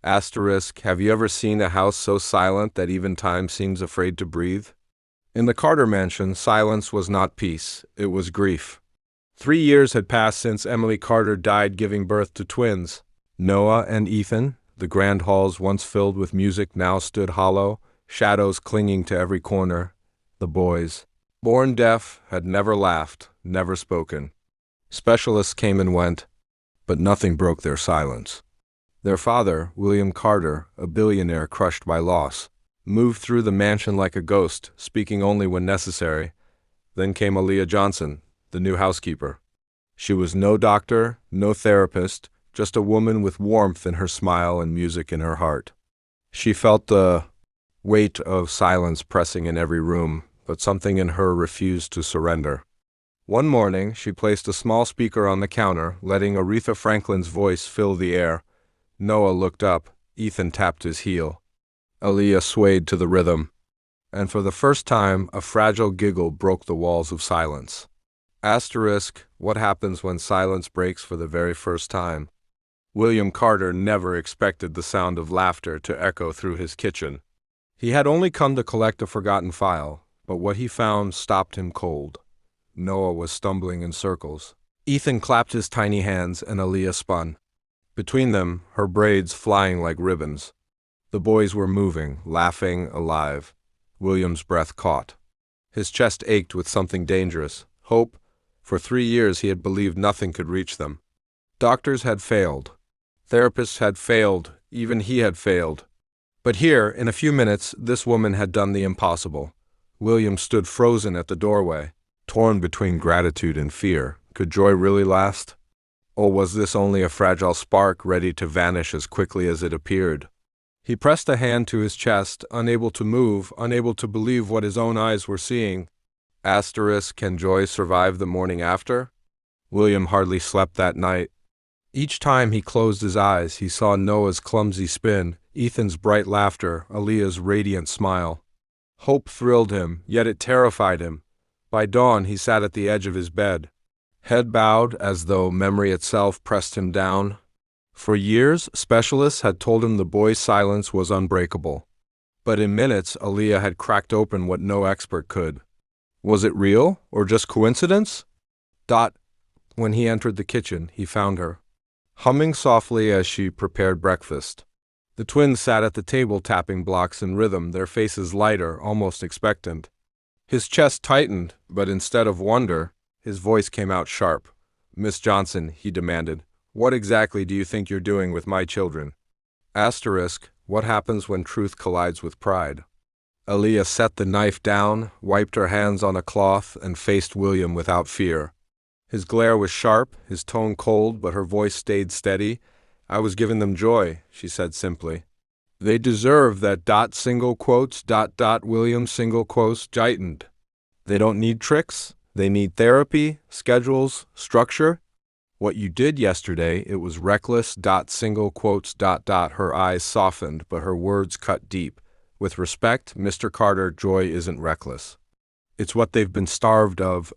Asterisk, have you ever seen a house so silent that even time seems afraid to breathe? In the Carter mansion, silence was not peace, it was grief. 3 years had passed since Emily Carter died, giving birth to twins. Noah and Ethan, the grand halls once filled with music now stood hollow, shadows clinging to every corner. The boys, born deaf, had never laughed, never spoken. Specialists came and went, but nothing broke their silence. Their father, William Carter, a billionaire crushed by loss, moved through the mansion like a ghost, speaking only when necessary. Then came Aaliyah Johnson, the new housekeeper. She was no doctor, no therapist, just a woman with warmth in her smile and music in her heart. She felt the weight of silence pressing in every room, but something in her refused to surrender. One morning, she placed a small speaker on the counter, letting Aretha Franklin's voice fill the air. Noah looked up. Ethan tapped his heel. Aaliyah swayed to the rhythm, and for the first time, a fragile giggle broke the walls of silence. Asterisk, what happens when silence breaks for the very first time? William Carter never expected the sound of laughter to echo through his kitchen. He had only come to collect a forgotten file, but what he found stopped him cold. Noah was stumbling in circles. Ethan clapped his tiny hands and Aaliyah spun. Between them, her braids flying like ribbons. The boys were moving, laughing, alive. William's breath caught. His chest ached with something dangerous. Hope. For 3 years he had believed nothing could reach them. Doctors had failed. Therapists had failed. Even he had failed. But here, in a few minutes, this woman had done the impossible. William stood frozen at the doorway, torn between gratitude and fear. Could joy really last? Or was this only a fragile spark ready to vanish as quickly as it appeared? He pressed a hand to his chest, unable to move, unable to believe what his own eyes were seeing. Asterisk, can joy survive the morning after? William hardly slept that night. Each time he closed his eyes, he saw Noah's clumsy spin, Ethan's bright laughter, Aaliyah's radiant smile. Hope thrilled him, yet it terrified him. By dawn, he sat at the edge of his bed, head bowed as though memory itself pressed him down. For years, specialists had told him the boy's silence was unbreakable. But in minutes, Aaliyah had cracked open what no expert could. Was it real, or just coincidence? When he entered the kitchen, he found her, humming softly as she prepared breakfast. The twins sat at the table tapping blocks in rhythm, their faces lighter, almost expectant. His chest tightened, but instead of wonder, his voice came out sharp. "Miss Johnson," he demanded, "what exactly do you think you're doing with my children?" Asterisk, what happens when truth collides with pride? Aaliyah set the knife down, wiped her hands on a cloth, and faced William without fear. His glare was sharp, his tone cold, but her voice stayed steady. "I was giving them joy," she said simply. "They deserve that William tightened. They don't need tricks. They need therapy, schedules, structure. What you did yesterday, it was reckless. Her eyes softened, but her words cut deep. With respect, Mr. Carter, joy isn't reckless. It's what they've been starved of.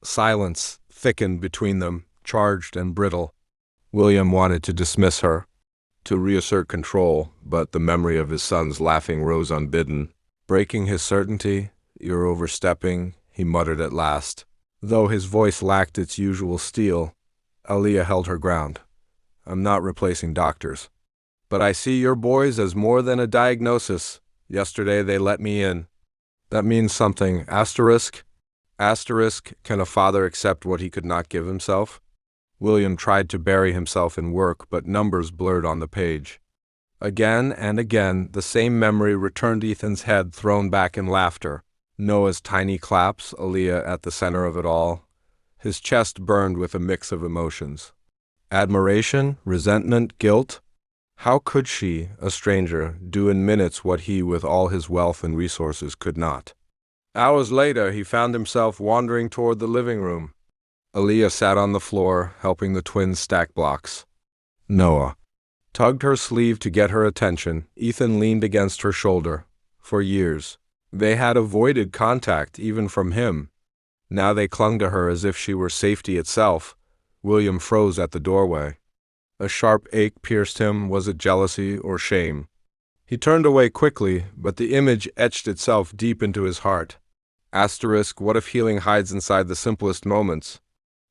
Silence thickened between them, charged and brittle. William wanted to dismiss her, to reassert control, but the memory of his son's laughing rose unbidden. Breaking his certainty, "You're overstepping," he muttered at last. Though his voice lacked its usual steel, Aaliyah held her ground. "I'm not replacing doctors. But I see your boys as more than a diagnosis. Yesterday they let me in. That means something. Asterisk, can a father accept what he could not give himself?" William tried to bury himself in work, but numbers blurred on the page. Again and again, the same memory returned Ethan's head, thrown back in laughter. Noah's tiny claps, Aaliyah at the center of it all. His chest burned with a mix of emotions. Admiration, resentment, guilt. How could she, a stranger, do in minutes what he, with all his wealth and resources, could not? Hours later, he found himself wandering toward the living room. Aaliyah sat on the floor, helping the twins stack blocks. Noah tugged her sleeve to get her attention. Ethan leaned against her shoulder. For years, they had avoided contact, even from him. Now they clung to her as if she were safety itself. William froze at the doorway. A sharp ache pierced him. Was it jealousy or shame? He turned away quickly, but the image etched itself deep into his heart. Asterisk, what if healing hides inside the simplest moments?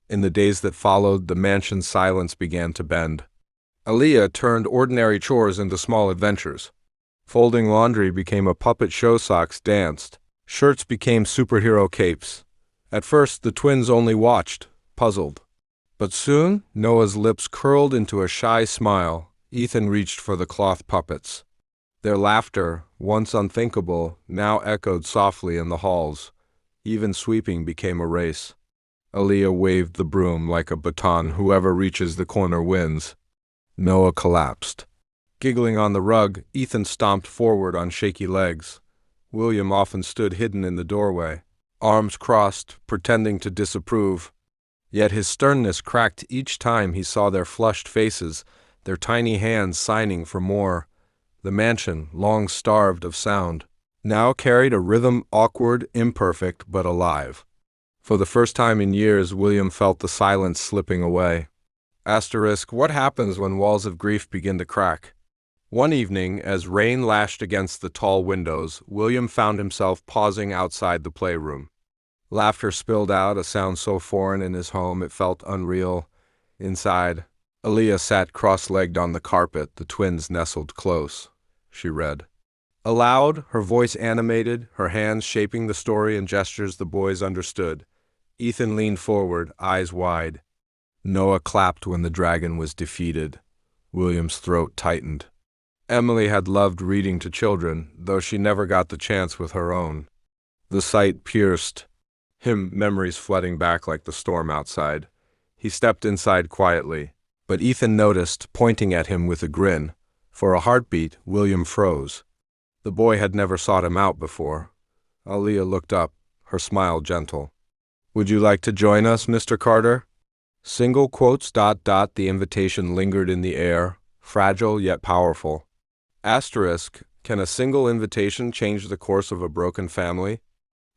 In the days that followed, the mansion's silence began to bend. Aaliyah turned ordinary chores into small adventures. Folding laundry became a puppet show, socks danced. Shirts became superhero capes. At first, the twins only watched, puzzled. But soon, Noah's lips curled into a shy smile. Ethan reached for the cloth puppets. Their laughter, once unthinkable, now echoed softly in the halls. Even sweeping became a race. Aaliyah waved the broom like a baton. Whoever reaches the corner wins. Noah collapsed. Giggling on the rug, Ethan stomped forward on shaky legs. William often stood hidden in the doorway, arms crossed, pretending to disapprove. Yet his sternness cracked each time he saw their flushed faces, their tiny hands signing for more. The mansion, long starved of sound, now carried a rhythm, awkward, imperfect, but alive. For the first time in years, William felt the silence slipping away. Asterisk, what happens when walls of grief begin to crack? One evening, as rain lashed against the tall windows, William found himself pausing outside the playroom. Laughter spilled out, a sound so foreign in his home it felt unreal. Inside, Aaliyah sat cross-legged on the carpet, the twins nestled close. She read. Aloud, her voice animated, her hands shaping the story in gestures the boys understood. Ethan leaned forward, eyes wide. Noah clapped when the dragon was defeated. William's throat tightened. Emily had loved reading to children, though she never got the chance with her own. The sight pierced him, memories flooding back like the storm outside. He stepped inside quietly, but Ethan noticed, pointing at him with a grin. For a heartbeat, William froze. The boy had never sought him out before. Aaliyah looked up, her smile gentle. Would you like to join us, Mr. Carter? Single quotes ... The invitation lingered in the air, fragile yet powerful. Asterisk, can a single invitation change the course of a broken family?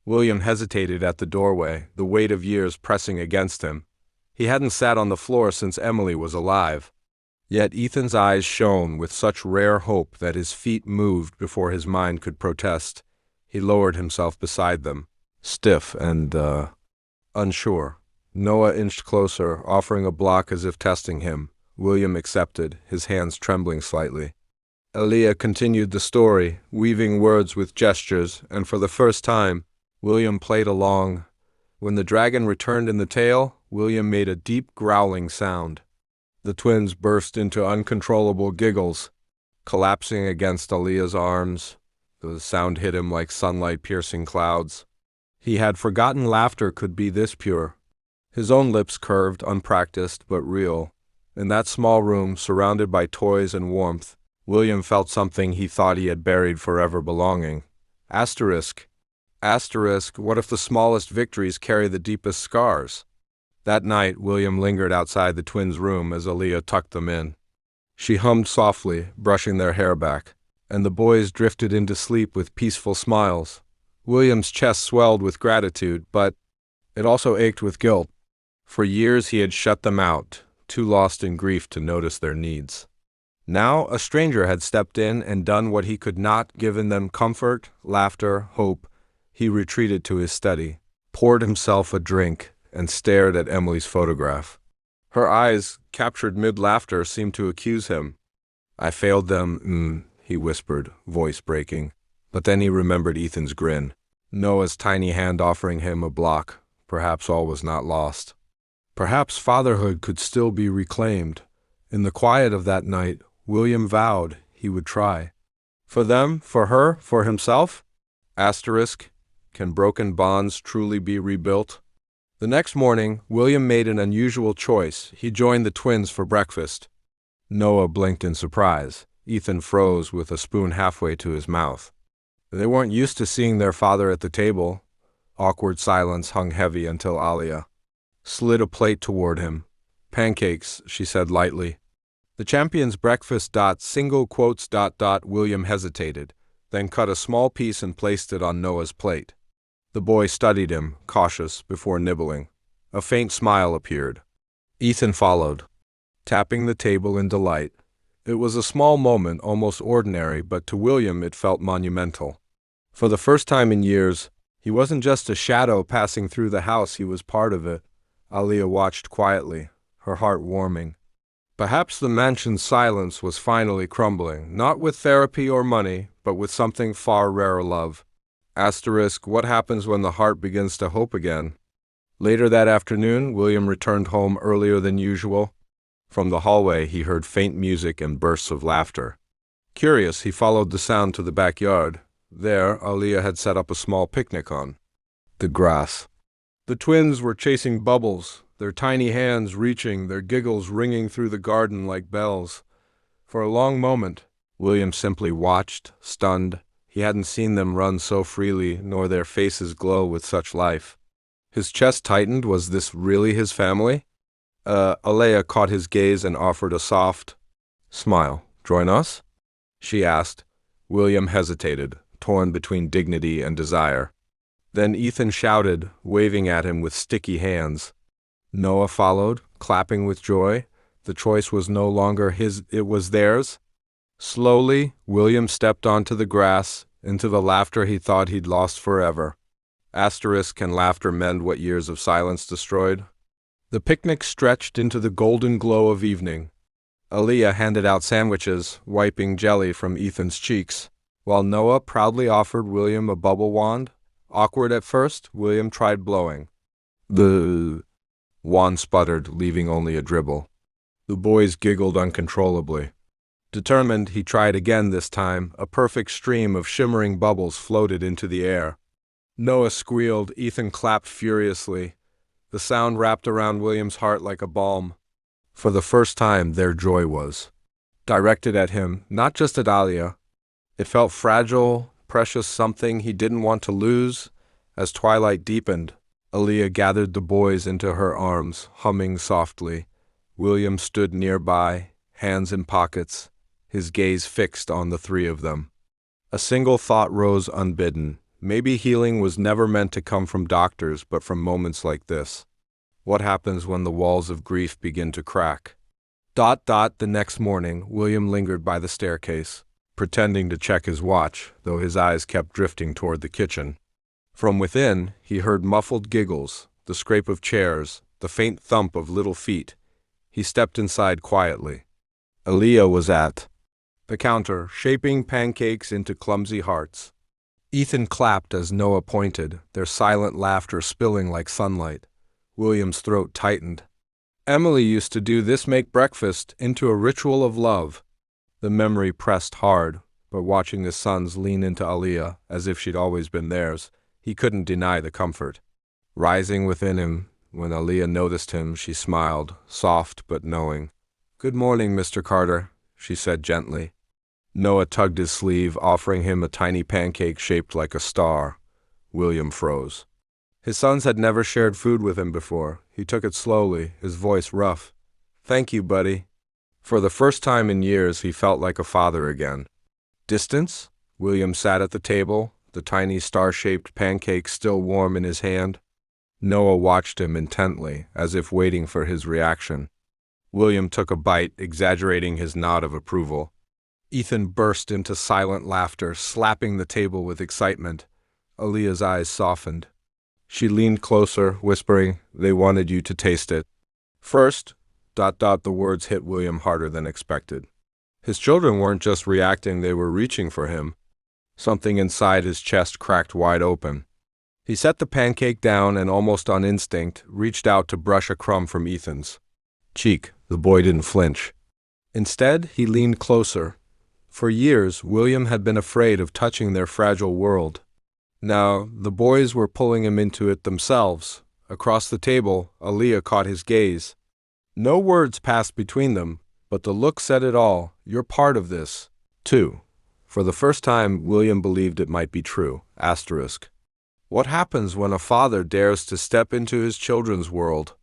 William hesitated at the doorway, the weight of years pressing against him. He hadn't sat on the floor since Emily was alive. Yet Ethan's eyes shone with such rare hope that his feet moved before his mind could protest. He lowered himself beside them, stiff and, unsure. Noah inched closer, offering a block as if testing him. William accepted, his hands trembling slightly. Aaliyah continued the story, weaving words with gestures, and for the first time, William played along. When the dragon returned in the tale, William made a deep growling sound. The twins burst into uncontrollable giggles, collapsing against Aaliyah's arms. The sound hit him like sunlight piercing clouds. He had forgotten laughter could be this pure. His own lips curved, unpracticed but real. In that small room, surrounded by toys and warmth, William felt something he thought he had buried forever belonging. Asterisk, what if the smallest victories carry the deepest scars? That night, William lingered outside the twins' room as Aaliyah tucked them in. She hummed softly, brushing their hair back, and the boys drifted into sleep with peaceful smiles. William's chest swelled with gratitude, but it also ached with guilt. For years he had shut them out, too lost in grief to notice their needs. Now a stranger had stepped in and done what he could not, given them comfort, laughter, hope. He retreated to his study, poured himself a drink, and stared at Emily's photograph. Her eyes, captured mid-laughter, seemed to accuse him. I failed them, he whispered, voice breaking. But then he remembered Ethan's grin, Noah's tiny hand offering him a block. Perhaps all was not lost. Perhaps fatherhood could still be reclaimed. In the quiet of that night, William vowed he would try. For them, for her, for himself? Asterisk, can broken bonds truly be rebuilt? The next morning, William made an unusual choice. He joined the twins for breakfast. Noah blinked in surprise. Ethan froze with a spoon halfway to his mouth. They weren't used to seeing their father at the table. Awkward silence hung heavy until Aaliyah slid a plate toward him. Pancakes, she said lightly. The champion's breakfast ... Single quotes ... William hesitated, then cut a small piece and placed it on Noah's plate. The boy studied him, cautious, before nibbling. A faint smile appeared. Ethan followed. tapping the table in delight. It was a small moment, almost ordinary, but to William it felt monumental. For the first time in years, he wasn't just a shadow passing through the house, he was part of it. Aliyah watched quietly, her heart warming. Perhaps the mansion's silence was finally crumbling, not with therapy or money, but with something far rarer, love. Asterisk, what happens when the heart begins to hope again? Later that afternoon, William returned home earlier than usual. From the hallway, he heard faint music and bursts of laughter. Curious, he followed the sound to the backyard. There, Aliyah had set up a small picnic on the grass. The twins were chasing bubbles, their tiny hands reaching, their giggles ringing through the garden like bells. For a long moment, William simply watched, stunned. He hadn't seen them run so freely, nor their faces glow with such life. His chest tightened. Was this really his family? Aliyah caught his gaze and offered a soft smile. "Join us?" she asked. William hesitated, torn between dignity and desire. Then Ethan shouted, waving at him with sticky hands. Noah followed, clapping with joy. The choice was no longer his, it was theirs. Slowly, William stepped onto the grass, into the laughter he thought he'd lost forever. Asterisk, can laughter mend what years of silence destroyed? The picnic stretched into the golden glow of evening. Aliyah handed out sandwiches, wiping jelly from Ethan's cheeks, while Noah proudly offered William a bubble wand. Awkward at first, William tried blowing. The wand sputtered, leaving only a dribble. The boys giggled uncontrollably. Determined, he tried again this time. A perfect stream of shimmering bubbles floated into the air. Noah squealed, Ethan clapped furiously. The sound wrapped around William's heart like a balm. For the first time, their joy was directed at him, not just at Aliyah. It felt fragile, precious, something he didn't want to lose. As twilight deepened, Aliyah gathered the boys into her arms, humming softly. William stood nearby, hands in pockets, his gaze fixed on the three of them. A single thought rose unbidden. Maybe healing was never meant to come from doctors, but from moments like this. What happens when the walls of grief begin to crack? The next morning, William lingered by the staircase, pretending to check his watch, though his eyes kept drifting toward the kitchen. From within, he heard muffled giggles, the scrape of chairs, the faint thump of little feet. He stepped inside quietly. Aliyah was at the counter, shaping pancakes into clumsy hearts. Ethan clapped as Noah pointed, their silent laughter spilling like sunlight. William's throat tightened. Emily used to do this, make breakfast into a ritual of love. The memory pressed hard, but watching his sons lean into Aliyah as if she'd always been theirs, he couldn't deny the comfort. Rising within him, when Aliyah noticed him, she smiled, soft but knowing. "Good morning, Mr. Carter," she said gently. Noah tugged his sleeve, offering him a tiny pancake shaped like a star. William froze. His sons had never shared food with him before. He took it slowly, his voice rough. "Thank you, buddy." For the first time in years, he felt like a father again. Distance? William sat at the table, the tiny star-shaped pancake still warm in his hand. Noah watched him intently, as if waiting for his reaction. William took a bite, exaggerating his nod of approval. Ethan burst into silent laughter, slapping the table with excitement. Aliyah's eyes softened. She leaned closer, whispering, "They wanted you to taste it." First, the words hit William harder than expected. His children weren't just reacting, they were reaching for him. Something inside his chest cracked wide open. He set the pancake down and, almost on instinct, reached out to brush a crumb from Ethan's cheek. The boy didn't flinch. Instead, he leaned closer. For years, William had been afraid of touching their fragile world. Now, the boys were pulling him into it themselves. Across the table, Aliyah caught his gaze. No words passed between them, but the look said it all. "You're part of this, too." For the first time, William believed it might be true. Asterisk. What happens when a father dares to step into his children's world?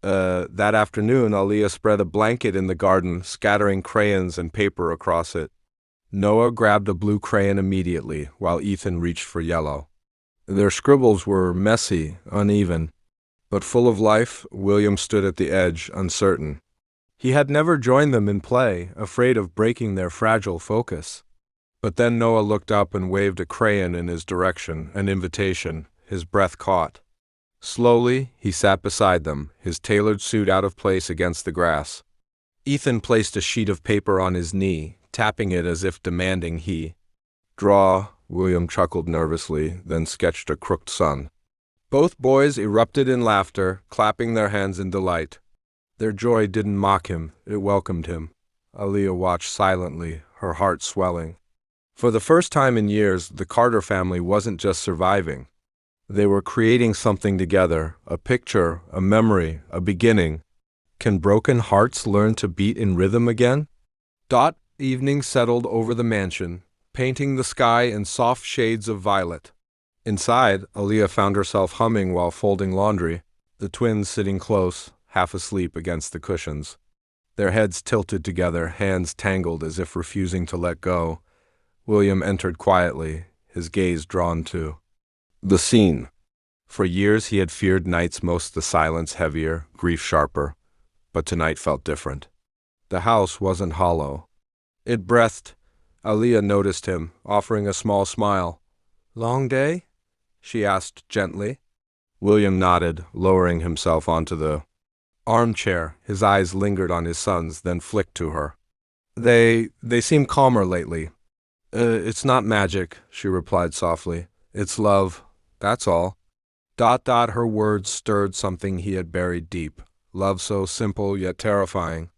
That afternoon, Aliyah spread a blanket in the garden, scattering crayons and paper across it. Noah grabbed a blue crayon immediately, while Ethan reached for yellow. Their scribbles were messy, uneven, but full of life. William stood at the edge, uncertain. He had never joined them in play, afraid of breaking their fragile focus. But then Noah looked up and waved a crayon in his direction, an invitation, his breath caught. Slowly, he sat beside them, his tailored suit out of place against the grass. Ethan placed a sheet of paper on his knee, tapping it as if demanding he draw. William chuckled nervously, then sketched a crooked sun. Both boys erupted in laughter, clapping their hands in delight. Their joy didn't mock him, it welcomed him. Aaliyah watched silently, her heart swelling. For the first time in years, the Carter family wasn't just surviving. They were creating something together, a picture, a memory, a beginning. Can broken hearts learn to beat in rhythm again? Evening settled over the mansion, painting the sky in soft shades of violet. Inside, Aaliyah found herself humming while folding laundry, the twins sitting close, half asleep against the cushions. Their heads tilted together, hands tangled as if refusing to let go. William entered quietly, his gaze drawn to the scene. For years he had feared nights most the silence heavier, grief sharper. But tonight felt different. The house wasn't hollow. It breathed. Aaliyah noticed him, offering a small smile. "Long day?" she asked gently. William nodded, lowering himself onto the armchair. His eyes lingered on his sons, then flicked to her. They seem calmer lately." It's not magic," she replied softly. "It's love, that's all." Her words stirred something he had buried deep. Love so simple yet terrifying.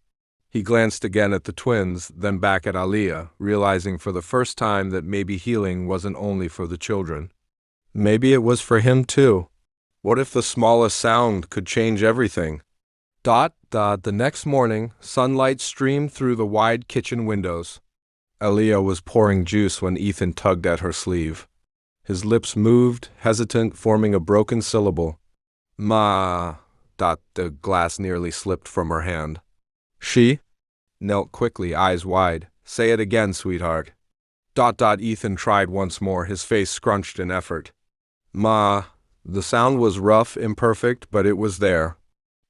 He glanced again at the twins, then back at Aaliyah, realizing for the first time that maybe healing wasn't only for the children. Maybe it was for him too. What if the smallest sound could change everything? The next morning, sunlight streamed through the wide kitchen windows. Aaliyah was pouring juice when Ethan tugged at her sleeve. His lips moved, hesitant, forming a broken syllable. "Ma." The glass nearly slipped from her hand. She knelt quickly, eyes wide. "Say it again, sweetheart." Ethan tried once more, his face scrunched in effort. "Ma." The sound was rough, imperfect, but it was there.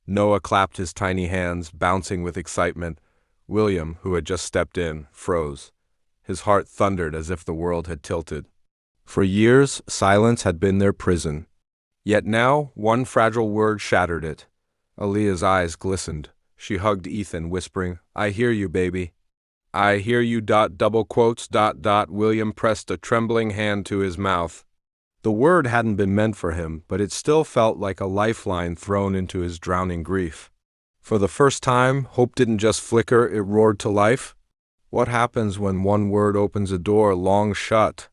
Noah clapped his tiny hands, bouncing with excitement. William, who had just stepped in, froze. His heart thundered as if the world had tilted. For years, silence had been their prison. Yet now, one fragile word shattered it. Aaliyah's eyes glistened. She hugged Ethan, whispering, "I hear you, baby." "I hear you, double quotes, William pressed a trembling hand to his mouth. The word hadn't been meant for him, but it still felt like a lifeline thrown into his drowning grief. For the first time, hope didn't just flicker, it roared to life. What happens when one word opens a door long shut?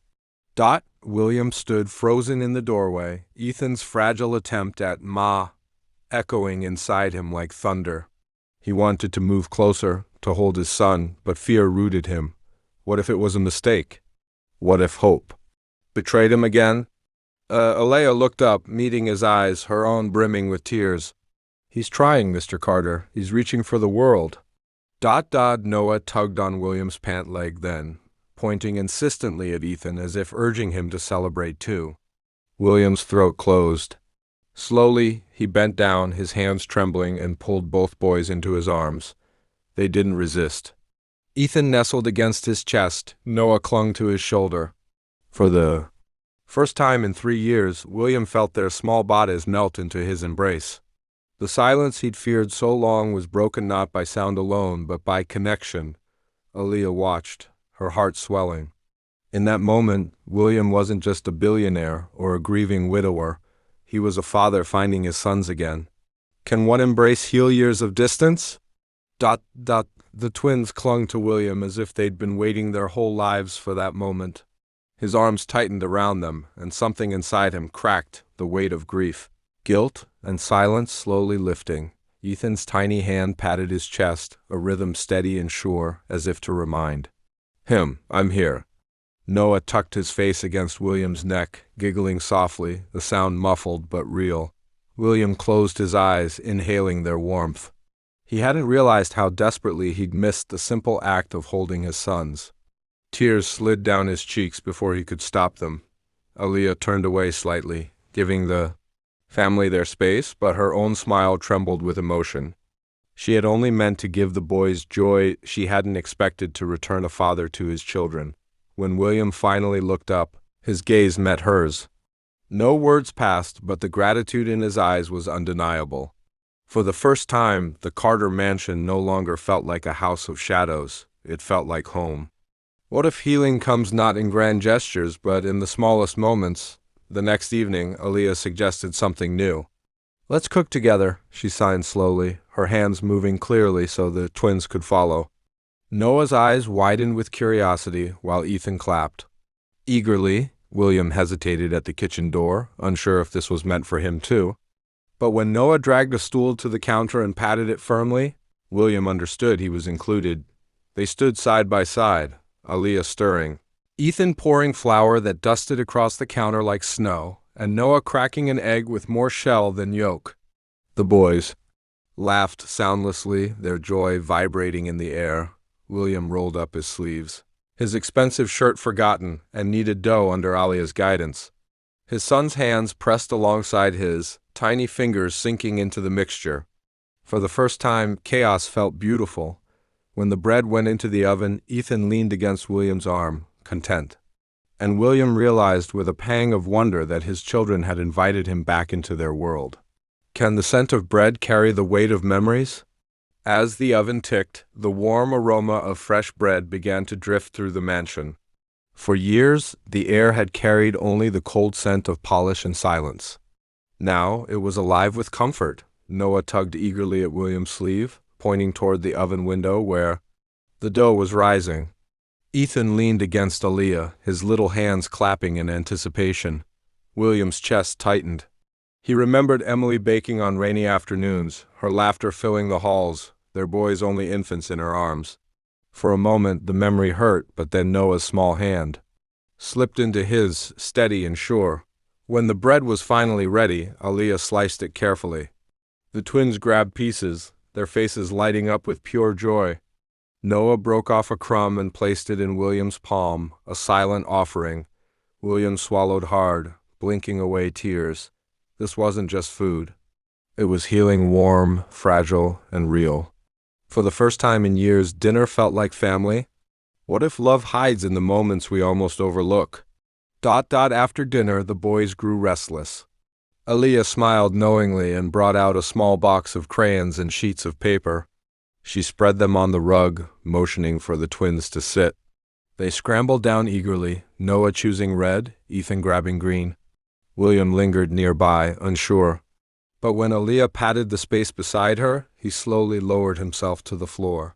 William stood frozen in the doorway, Ethan's fragile attempt at "ma" echoing inside him like thunder. He wanted to move closer, to hold his son, but fear rooted him. What if it was a mistake? What if hope betrayed him again? Aaliyah looked up, meeting his eyes, her own brimming with tears. "He's trying, Mr. Carter. He's reaching for the world." Noah tugged on William's pant leg then, pointing insistently at Ethan as if urging him to celebrate too. William's throat closed. Slowly, he bent down, his hands trembling, and pulled both boys into his arms. They didn't resist. Ethan nestled against his chest, Noah clung to his shoulder. For the first time in 3 years, William felt their small bodies melt into his embrace. The silence he'd feared so long was broken not by sound alone, but by connection. Aaliyah watched, her heart swelling. In that moment, William wasn't just a billionaire or a grieving widower. He was a father finding his sons again. Can one embrace heal years of distance? The twins clung to William as if they'd been waiting their whole lives for that moment. His arms tightened around them, and something inside him cracked, the weight of grief. Guilt and silence slowly lifting. Ethan's tiny hand patted his chest, a rhythm steady and sure, as if to remind him, "I'm here." Noah tucked his face against William's neck, giggling softly, the sound muffled but real. William closed his eyes, inhaling their warmth. He hadn't realized how desperately he'd missed the simple act of holding his sons. Tears slid down his cheeks before he could stop them. Aaliyah turned away slightly, giving the family their space, but her own smile trembled with emotion. She had only meant to give the boys joy. She hadn't expected to return a father to his children. When William finally looked up, his gaze met hers. No words passed, but the gratitude in his eyes was undeniable. For the first time, the Carter mansion no longer felt like a house of shadows. It felt like home. What if healing comes not in grand gestures, but in the smallest moments? The next evening, Aaliyah suggested something new. "Let's cook together," she signed slowly, her hands moving clearly so the twins could follow. Noah's eyes widened with curiosity while Ethan clapped. Eagerly, William hesitated at the kitchen door, unsure if this was meant for him too. But when Noah dragged a stool to the counter and patted it firmly, William understood he was included. They stood side by side, Aaliyah stirring, Ethan pouring flour that dusted across the counter like snow, and Noah cracking an egg with more shell than yolk. The boys laughed soundlessly, their joy vibrating in the air. William rolled up his sleeves, his expensive shirt forgotten, and kneaded dough under Alia's guidance. His son's hands pressed alongside his, tiny fingers sinking into the mixture. For the first time, chaos felt beautiful. When the bread went into the oven, Ethan leaned against William's arm, content. And William realized with a pang of wonder that his children had invited him back into their world. Can the scent of bread carry the weight of memories? As the oven ticked, the warm aroma of fresh bread began to drift through the mansion. For years, the air had carried only the cold scent of polish and silence. Now it was alive with comfort. Noah tugged eagerly at William's sleeve, pointing toward the oven window where the dough was rising. Ethan leaned against Aaliyah, his little hands clapping in anticipation. William's chest tightened. He remembered Emily baking on rainy afternoons, her laughter filling the halls, their boys only infants in her arms. For a moment the memory hurt, but then Noah's small hand slipped into his, steady and sure. When the bread was finally ready, Aaliyah sliced it carefully. The twins grabbed pieces, their faces lighting up with pure joy. Noah broke off a crumb and placed it in William's palm, a silent offering. William swallowed hard, blinking away tears. This wasn't just food. It was healing, warm, fragile, and real. For the first time in years, dinner felt like family. What if love hides in the moments we almost overlook? After dinner, the boys grew restless. Aaliyah smiled knowingly and brought out a small box of crayons and sheets of paper. She spread them on the rug, motioning for the twins to sit. They scrambled down eagerly, Noah choosing red, Ethan grabbing green. William lingered nearby, unsure. But when Aaliyah patted the space beside her, he slowly lowered himself to the floor.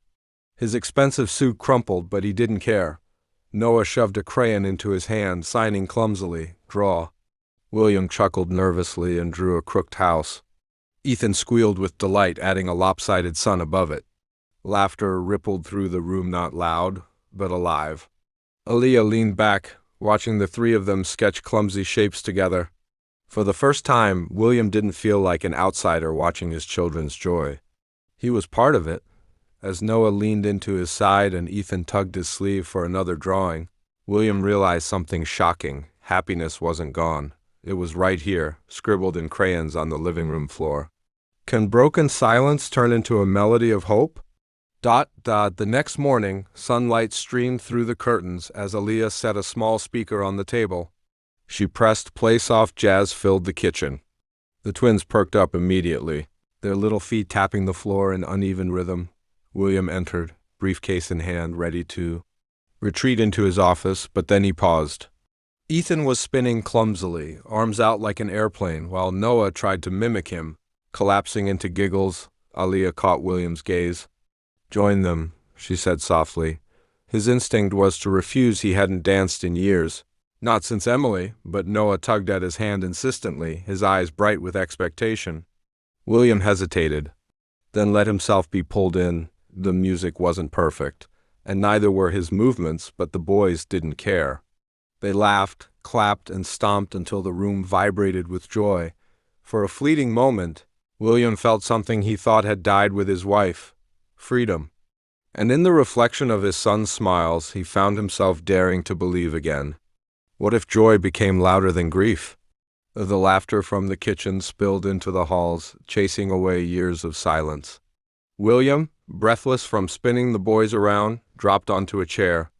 His expensive suit crumpled, but he didn't care. Noah shoved a crayon into his hand, signing clumsily, "Draw." William chuckled nervously and drew a crooked house. Ethan squealed with delight, adding a lopsided sun above it. Laughter rippled through the room, not loud, but alive. Aaliyah leaned back, watching the three of them sketch clumsy shapes together. For the first time, William didn't feel like an outsider watching his children's joy. He was part of it. As Noah leaned into his side and Ethan tugged his sleeve for another drawing, William realized something shocking. Happiness wasn't gone. It was right here, scribbled in crayons on the living room floor. Can broken silence turn into a melody of hope? The next morning, sunlight streamed through the curtains as Aaliyah set a small speaker on the table. She pressed play. Soft jazz filled the kitchen. The twins perked up immediately, their little feet tapping the floor in uneven rhythm. William entered, briefcase in hand, ready to retreat into his office, but then he paused. Ethan was spinning clumsily, arms out like an airplane, while Noah tried to mimic him, collapsing into giggles. Aaliyah caught William's gaze. "Join them," she said softly. His instinct was to refuse. He hadn't danced in years. Not since Emily, but Noah tugged at his hand insistently, his eyes bright with expectation. William hesitated, then let himself be pulled in. The music wasn't perfect, and neither were his movements, but the boys didn't care. They laughed, clapped, and stomped until the room vibrated with joy. For a fleeting moment, William felt something he thought had died with his wife: freedom. And in the reflection of his son's smiles, he found himself daring to believe again. What if joy became louder than grief? The laughter from the kitchen spilled into the halls, chasing away years of silence. William, breathless from spinning the boys around, dropped onto a chair.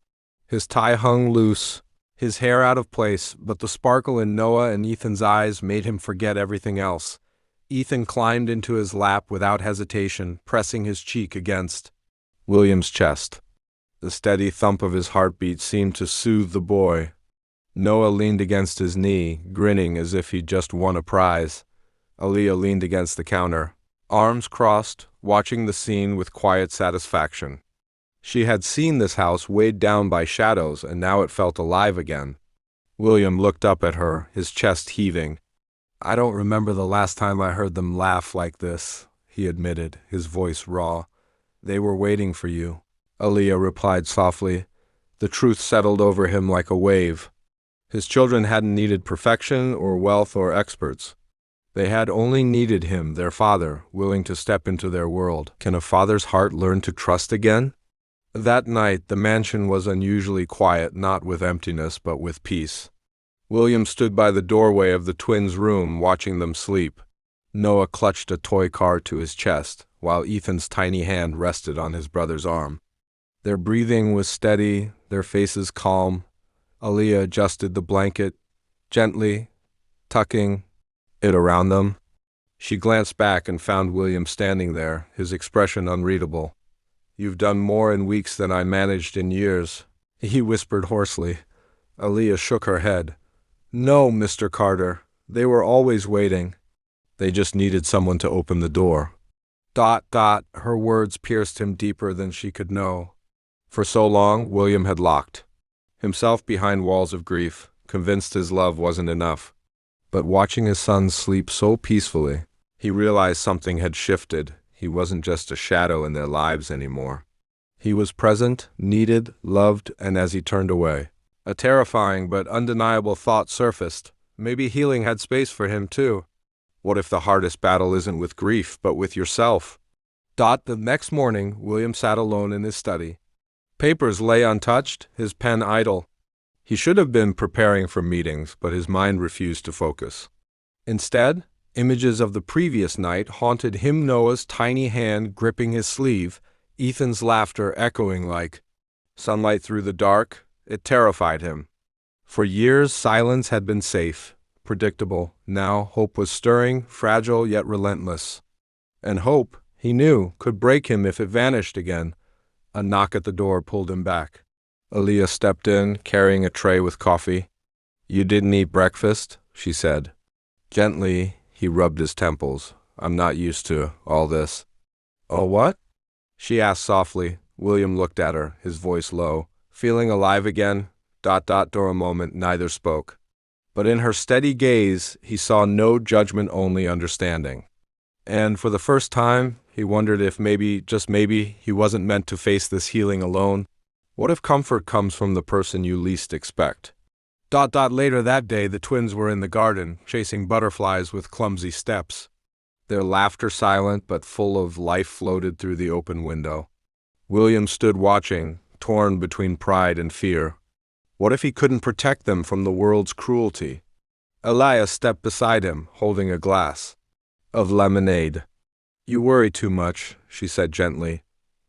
His tie hung loose, his hair out of place, but the sparkle in Noah and Ethan's eyes made him forget everything else. Ethan climbed into his lap without hesitation, pressing his cheek against William's chest. The steady thump of his heartbeat seemed to soothe the boy. Noah leaned against his knee, grinning as if he'd just won a prize. Aaliyah leaned against the counter, arms crossed, watching the scene with quiet satisfaction. She had seen this house weighed down by shadows, and now it felt alive again. William looked up at her, his chest heaving. "I don't remember the last time I heard them laugh like this," he admitted, his voice raw. "They were waiting for you," Aaliyah replied softly. The truth settled over him like a wave. His children hadn't needed perfection or wealth or experts. They had only needed him, their father, willing to step into their world. Can a father's heart learn to trust again? That night, the mansion was unusually quiet, not with emptiness, but with peace. William stood by the doorway of the twins' room, watching them sleep. Noah clutched a toy car to his chest, while Ethan's tiny hand rested on his brother's arm. Their breathing was steady, their faces calm. Aaliyah adjusted the blanket, gently, tucking it around them. She glanced back and found William standing there, his expression unreadable. "You've done more in weeks than I managed in years," he whispered hoarsely. Aaliyah shook her head. "No, Mr. Carter. They were always waiting. They just needed someone to open the door." Her words pierced him deeper than she could know. For so long, William had locked himself behind walls of grief, convinced his love wasn't enough. But watching his sons sleep so peacefully, he realized something had shifted. He wasn't just a shadow in their lives anymore. He was present, needed, loved, and as he turned away, a terrifying but undeniable thought surfaced. Maybe healing had space for him too. What if the hardest battle isn't with grief, but with yourself? The next morning, William sat alone in his study. Papers lay untouched, his pen idle. He should have been preparing for meetings, but his mind refused to focus. Instead, images of the previous night haunted him, Noah's tiny hand gripping his sleeve, Ethan's laughter echoing like sunlight through the dark. It terrified him. For years, silence had been safe, predictable. Now, hope was stirring, fragile yet relentless. And hope, he knew, could break him if it vanished again. A knock at the door pulled him back. Aaliyah stepped in, carrying a tray with coffee. "You didn't eat breakfast?" she said. Gently, he rubbed his temples. "I'm not used to all this." "Oh, what?" she asked softly. William looked at her, his voice low. Feeling alive again? For a moment, neither spoke. But in her steady gaze, he saw no judgment, only understanding. And for the first time, he wondered if maybe, just maybe, he wasn't meant to face this healing alone. What if comfort comes from the person you least expect? Later that day, the twins were in the garden, chasing butterflies with clumsy steps. Their laughter silent but full of life floated through the open window. William stood watching, torn between pride and fear. What if he couldn't protect them from the world's cruelty? Aaliyah stepped beside him, holding a glass of lemonade. "You worry too much," she said gently.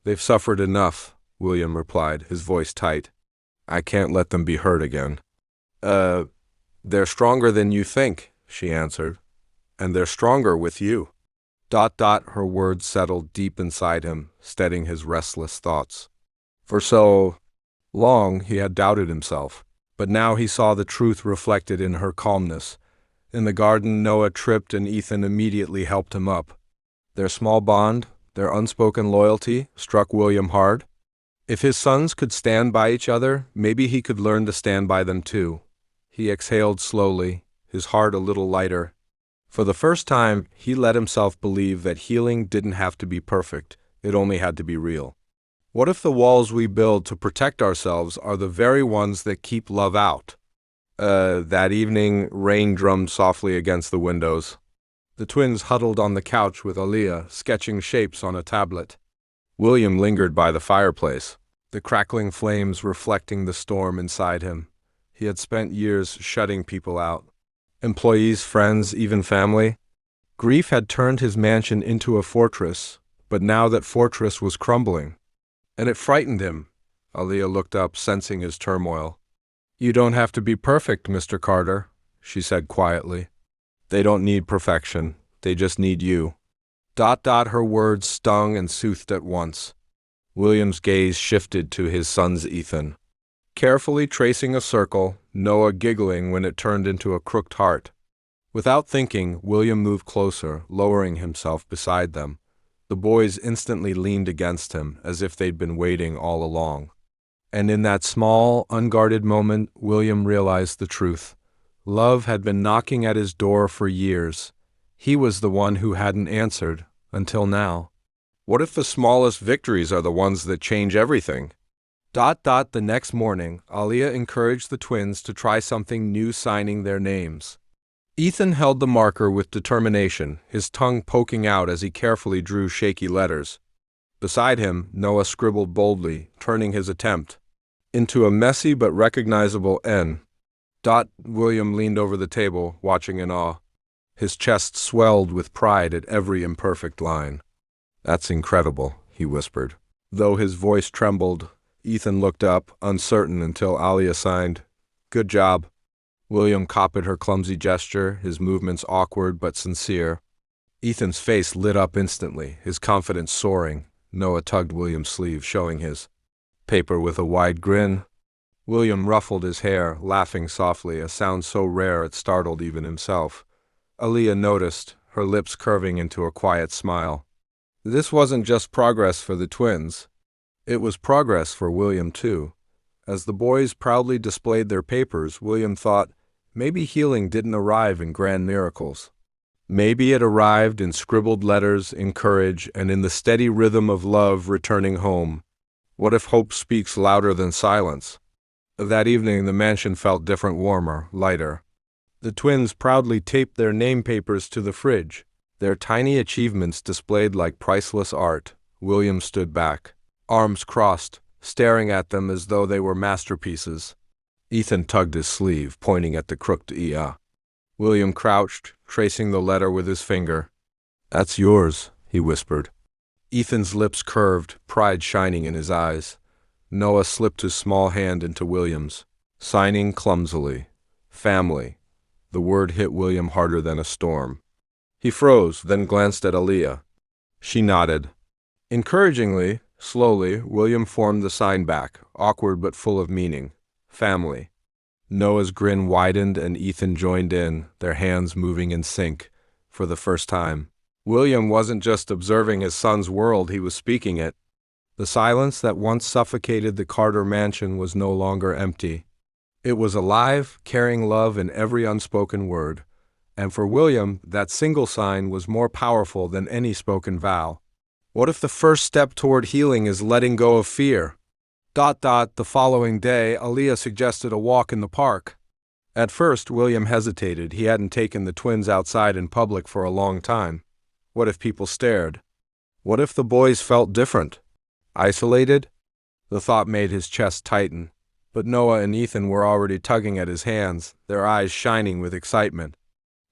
"They've suffered enough," William replied, his voice tight. "I can't let them be hurt again." They're stronger than you think," she answered. "And they're stronger with you." Her words settled deep inside him, steadying his restless thoughts. For so long, he had doubted himself. But now he saw the truth reflected in her calmness. In the garden, Noah tripped and Ethan immediately helped him up. Their small bond, their unspoken loyalty, struck William hard. If his sons could stand by each other, maybe he could learn to stand by them too. He exhaled slowly, his heart a little lighter. For the first time, he let himself believe that healing didn't have to be perfect, it only had to be real. What if the walls we build to protect ourselves are the very ones that keep love out? That evening, rain drummed softly against the windows. The twins huddled on the couch with Aaliyah, sketching shapes on a tablet. William lingered by the fireplace, the crackling flames reflecting the storm inside him. He had spent years shutting people out. Employees, friends, even family. Grief had turned his mansion into a fortress, But now that fortress was crumbling, and it frightened him. Aaliyah looked up, sensing his turmoil. "You don't have to be perfect, Mr. Carter," she said quietly. "They don't need perfection. They just need you." Her words stung and soothed at once. William's gaze shifted to his son's Ethan. Carefully tracing a circle, Noah giggling when it turned into a crooked heart. Without thinking, William moved closer, lowering himself beside them. The boys instantly leaned against him, as if they'd been waiting all along. And in that small, unguarded moment, William realized the truth. Love had been knocking at his door for years. He was the one who hadn't answered, until now. What if the smallest victories are the ones that change everything? The next morning, Aaliyah encouraged the twins to try something new, signing their names. Ethan held the marker with determination, his tongue poking out as he carefully drew shaky letters. Beside him, Noah scribbled boldly, turning his attempt into a messy but recognizable N. William leaned over the table, watching in awe. His chest swelled with pride at every imperfect line. "That's incredible," he whispered. Though his voice trembled, Ethan looked up, uncertain, until Aaliyah signed, "Good job." William copied her clumsy gesture, his movements awkward but sincere. Ethan's face lit up instantly, his confidence soaring. Noah tugged William's sleeve, showing his paper with a wide grin. William ruffled his hair, laughing softly, a sound so rare it startled even himself. Aaliyah noticed, her lips curving into a quiet smile. This wasn't just progress for the twins. It was progress for William, too. As the boys proudly displayed their papers, William thought, maybe healing didn't arrive in grand miracles. Maybe it arrived in scribbled letters, in courage, and in the steady rhythm of love returning home. What if hope speaks louder than silence? That evening, the mansion felt different, warmer, lighter. The twins proudly taped their name papers to the fridge, their tiny achievements displayed like priceless art. William stood back, arms crossed, staring at them as though they were masterpieces. Ethan tugged his sleeve, pointing at the crooked "ia." William crouched, tracing the letter with his finger. "That's yours," he whispered. Ethan's lips curved, pride shining in his eyes. Noah slipped his small hand into William's, signing clumsily. "Family." The word hit William harder than a storm. He froze, then glanced at Aaliyah. She nodded. Encouragingly, slowly, William formed the sign back, awkward but full of meaning. "Family." Noah's grin widened and Ethan joined in, their hands moving in sync. For the first time, William wasn't just observing his son's world, he was speaking it. The silence that once suffocated the Carter mansion was no longer empty. It was alive, carrying love in every unspoken word. And for William, that single sign was more powerful than any spoken vow. What if the first step toward healing is letting go of fear? The following day, Aaliyah suggested a walk in the park. At first, William hesitated. He hadn't taken the twins outside in public for a long time. What if people stared? What if the boys felt different? Isolated? The thought made his chest tighten. But Noah and Ethan were already tugging at his hands, their eyes shining with excitement.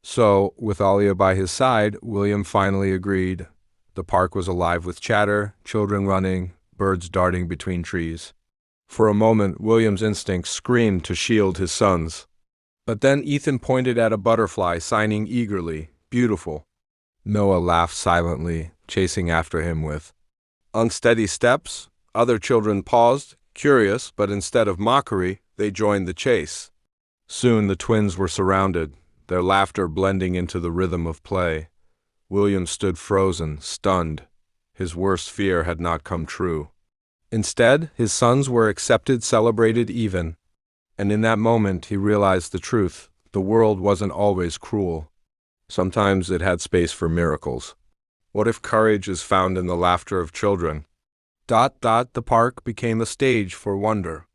So, with Aaliyah by his side, William finally agreed. The park was alive with chatter, children running, birds darting between trees. For a moment, William's instincts screamed to shield his sons. But then Ethan pointed at a butterfly, signing eagerly, "Beautiful." Noah laughed silently, chasing after him with unsteady steps. Other children paused, curious, but instead of mockery, they joined the chase. Soon the twins were surrounded, their laughter blending into the rhythm of play. William stood frozen, stunned. His worst fear had not come true. Instead, his sons were accepted, celebrated even. And in that moment, he realized the truth. The world wasn't always cruel. Sometimes it had space for miracles. What if courage is found in the laughter of children? The park became a stage for wonder.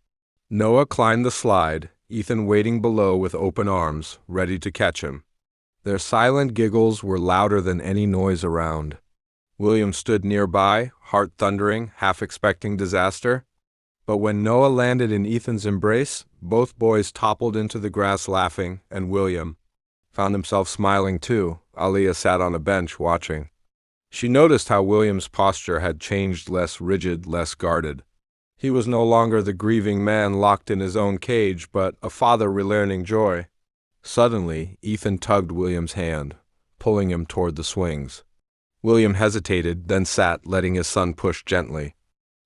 Noah climbed the slide, Ethan waiting below with open arms, ready to catch him. Their silent giggles were louder than any noise around. William stood nearby, heart thundering, half expecting disaster. But when Noah landed in Ethan's embrace, both boys toppled into the grass laughing, and William found himself smiling too. Aaliyah sat on a bench watching. She noticed how William's posture had changed, less rigid, less guarded. He was no longer the grieving man locked in his own cage, but a father relearning joy. Suddenly, Ethan tugged William's hand, pulling him toward the swings. William hesitated, then sat, letting his son push gently.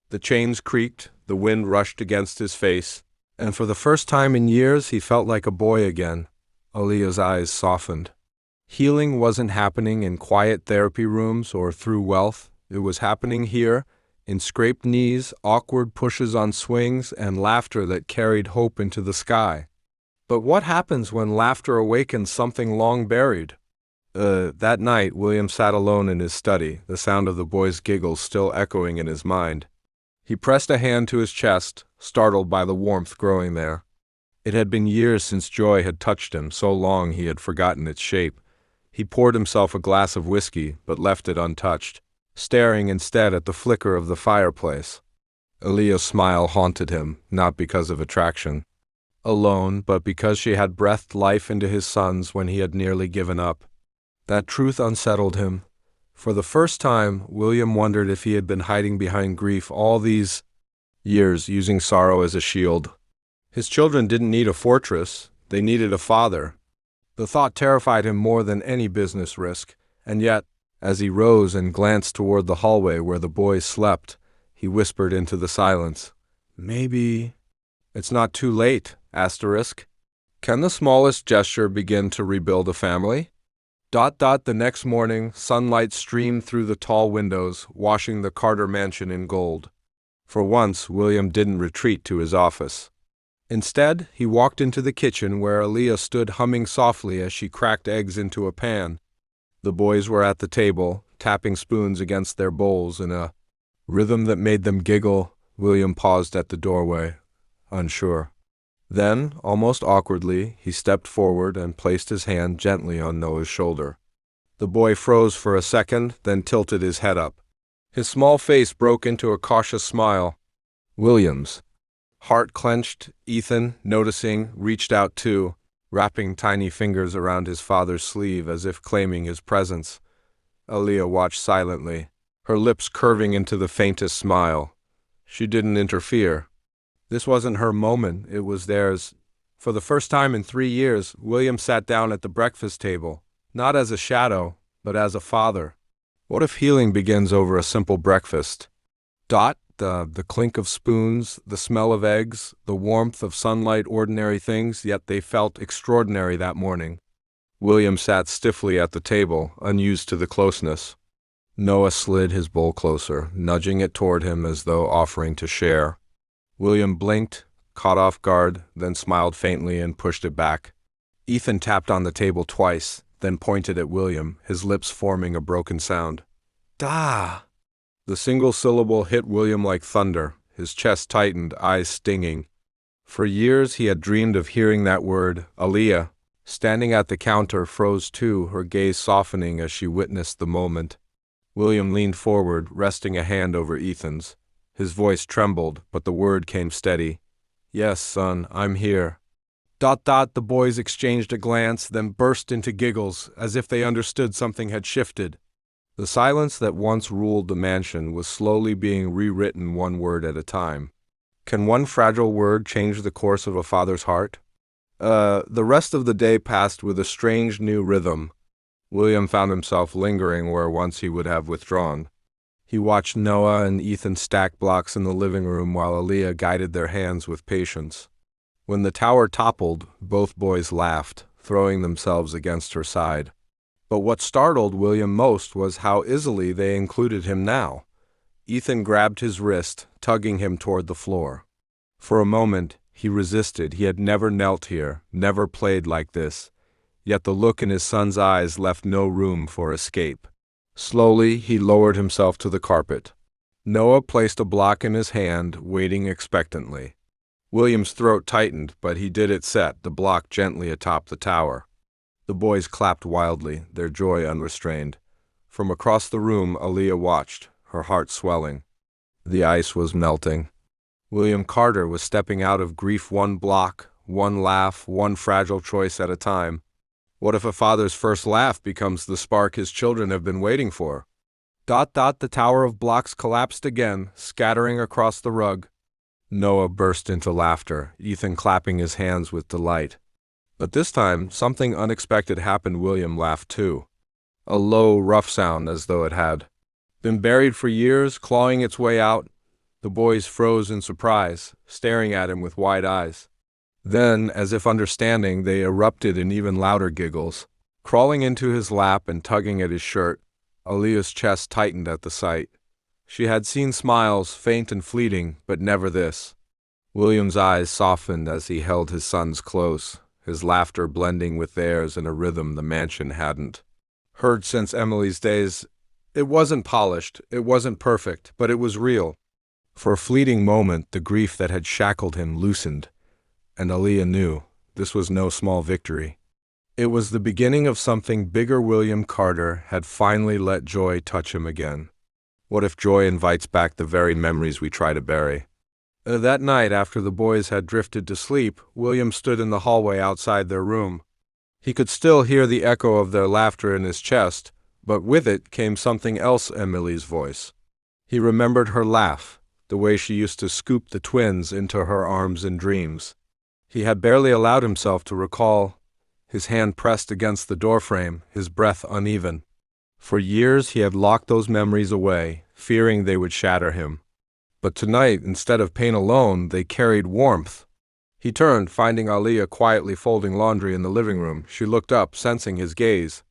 The chains creaked, the wind rushed against his face, and for the first time in years he felt like a boy again. Aaliyah's eyes softened. Healing wasn't happening in quiet therapy rooms or through wealth. It was happening here, in scraped knees, awkward pushes on swings, and laughter that carried hope into the sky. But what happens when laughter awakens something long buried? That night, William sat alone in his study, the sound of the boy's giggles still echoing in his mind. He pressed a hand to his chest, startled by the warmth growing there. It had been years since joy had touched him, so long he had forgotten its shape. He poured himself a glass of whiskey, but left it untouched, staring instead at the flicker of the fireplace. Aaliyah's smile haunted him, not because of attraction. Alone, but because she had breathed life into his sons when he had nearly given up. That truth unsettled him. For the first time, William wondered if he had been hiding behind grief all these years, using sorrow as a shield. His children didn't need a fortress, they needed a father. The thought terrified him more than any business risk, and yet, as he rose and glanced toward the hallway where the boys slept, he whispered into the silence, "Maybe it's not too late, asterisk. Can the smallest gesture begin to rebuild a family?" The next morning, sunlight streamed through the tall windows, washing the Carter mansion in gold. For once, William didn't retreat to his office. Instead, he walked into the kitchen where Aaliyah stood humming softly as she cracked eggs into a pan. The boys were at the table, tapping spoons against their bowls in a rhythm that made them giggle. William paused at the doorway, unsure. Then, almost awkwardly, he stepped forward and placed his hand gently on Noah's shoulder. The boy froze for a second, then tilted his head up. His small face broke into a cautious smile. William's heart clenched. Ethan, noticing, reached out too, wrapping tiny fingers around his father's sleeve as if claiming his presence. Aaliyah watched silently, her lips curving into the faintest smile. She didn't interfere. This wasn't her moment, it was theirs. For the first time in 3 years, William sat down at the breakfast table, not as a shadow, but as a father. What if healing begins over a simple breakfast? The clink of spoons, the smell of eggs, the warmth of sunlight, ordinary things, yet they felt extraordinary that morning. William sat stiffly at the table, unused to the closeness. Noah slid his bowl closer, nudging it toward him as though offering to share. William blinked, caught off guard, then smiled faintly and pushed it back. Ethan tapped on the table twice, then pointed at William, his lips forming a broken sound. "Da!" The single syllable hit William like thunder, his chest tightened, eyes stinging. For years he had dreamed of hearing that word. Aaliyah, standing at the counter, froze too, her gaze softening as she witnessed the moment. William leaned forward, resting a hand over Ethan's. His voice trembled, but the word came steady. "Yes, son, I'm here." The boys exchanged a glance, then burst into giggles, as if they understood something had shifted. The silence that once ruled the mansion was slowly being rewritten one word at a time. Can one fragile word change the course of a father's heart? The rest of the day passed with a strange new rhythm. William found himself lingering where once he would have withdrawn. He watched Noah and Ethan stack blocks in the living room while Aaliyah guided their hands with patience. When the tower toppled, both boys laughed, throwing themselves against her side. But what startled William most was how easily they included him now. Ethan grabbed his wrist, tugging him toward the floor. For a moment, he resisted. He had never knelt here, never played like this. Yet the look in his son's eyes left no room for escape. Slowly, he lowered himself to the carpet. Noah placed a block in his hand, waiting expectantly. William's throat tightened, but he did it set, the block gently atop the tower. The boys clapped wildly, their joy unrestrained. From across the room, Aaliyah watched, her heart swelling. The ice was melting. William Carter was stepping out of grief, one block, one laugh, one fragile choice at a time. What if a father's first laugh becomes the spark his children have been waiting for? The tower of blocks collapsed again, scattering across the rug. Noah burst into laughter, Ethan clapping his hands with delight. But this time, something unexpected happened. William laughed too. A low, rough sound, as though it had been buried for years, clawing its way out. The boys froze in surprise, staring at him with wide eyes. Then, as if understanding, they erupted in even louder giggles. Crawling into his lap and tugging at his shirt, Aaliyah's chest tightened at the sight. She had seen smiles, faint and fleeting, but never this. William's eyes softened as he held his sons close, his laughter blending with theirs in a rhythm the mansion hadn't heard since Emily's days. It wasn't polished, it wasn't perfect, but it was real. For a fleeting moment, the grief that had shackled him loosened, and Aaliyah knew this was no small victory. It was the beginning of something bigger. William Carter had finally let joy touch him again. What if joy invites back the very memories we try to bury? That night, after the boys had drifted to sleep, William stood in the hallway outside their room. He could still hear the echo of their laughter in his chest, but with it came something else, Emily's voice. He remembered her laugh, the way she used to scoop the twins into her arms in dreams. He had barely allowed himself to recall, his hand pressed against the doorframe, his breath uneven. For years he had locked those memories away, fearing they would shatter him. But tonight, instead of pain alone, they carried warmth. He turned, finding Aaliyah quietly folding laundry in the living room. She looked up, sensing his gaze.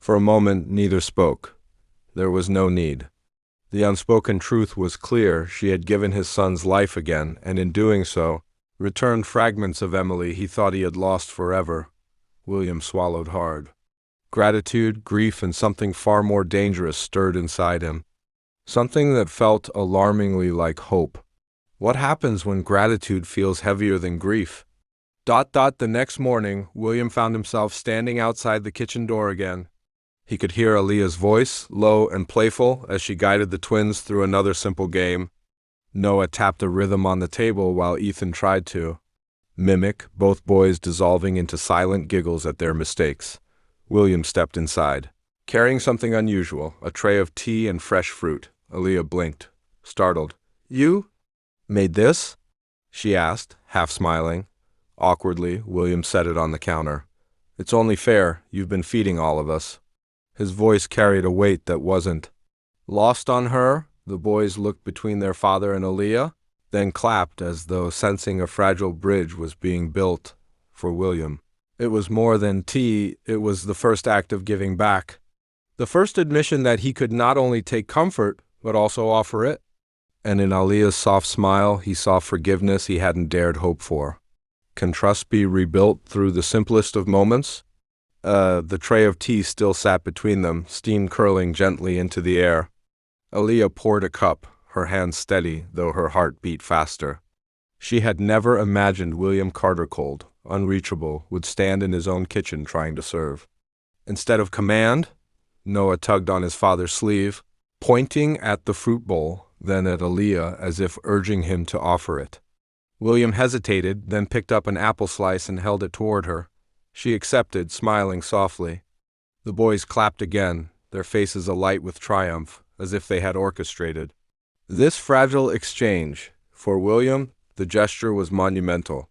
For a moment, neither spoke. There was no need. The unspoken truth was clear. She had given his sons life again, and in doing so, returned fragments of Emily he thought he had lost forever. William swallowed hard. Gratitude, grief, and something far more dangerous stirred inside him. Something that felt alarmingly like hope. What happens when gratitude feels heavier than grief? The next morning, William found himself standing outside the kitchen door again. He could hear Aaliyah's voice, low and playful, as she guided the twins through another simple game. Noah tapped a rhythm on the table while Ethan tried to mimic, both boys dissolving into silent giggles at their mistakes. William stepped inside, carrying something unusual, a tray of tea and fresh fruit. Aaliyah blinked, startled. "You made this?" she asked, half smiling. Awkwardly, William set it on the counter. "It's only fair, you've been feeding all of us." His voice carried a weight that wasn't lost on her. The boys looked between their father and Aaliyah, then clapped as though sensing a fragile bridge was being built for William. It was more than tea, it was the first act of giving back. The first admission that he could not only take comfort, but also offer it. And in Aaliyah's soft smile, he saw forgiveness he hadn't dared hope for. Can trust be rebuilt through the simplest of moments? The tray of tea still sat between them, steam curling gently into the air. Aaliyah poured a cup, her hand steady, though her heart beat faster. She had never imagined William Carter, cold, unreachable, would stand in his own kitchen trying to serve. Instead of command, Noah tugged on his father's sleeve, pointing at the fruit bowl, then at Aaliyah as if urging him to offer it. William hesitated, then picked up an apple slice and held it toward her. She accepted, smiling softly. The boys clapped again, their faces alight with triumph, as if they had orchestrated this fragile exchange. For William, the gesture was monumental.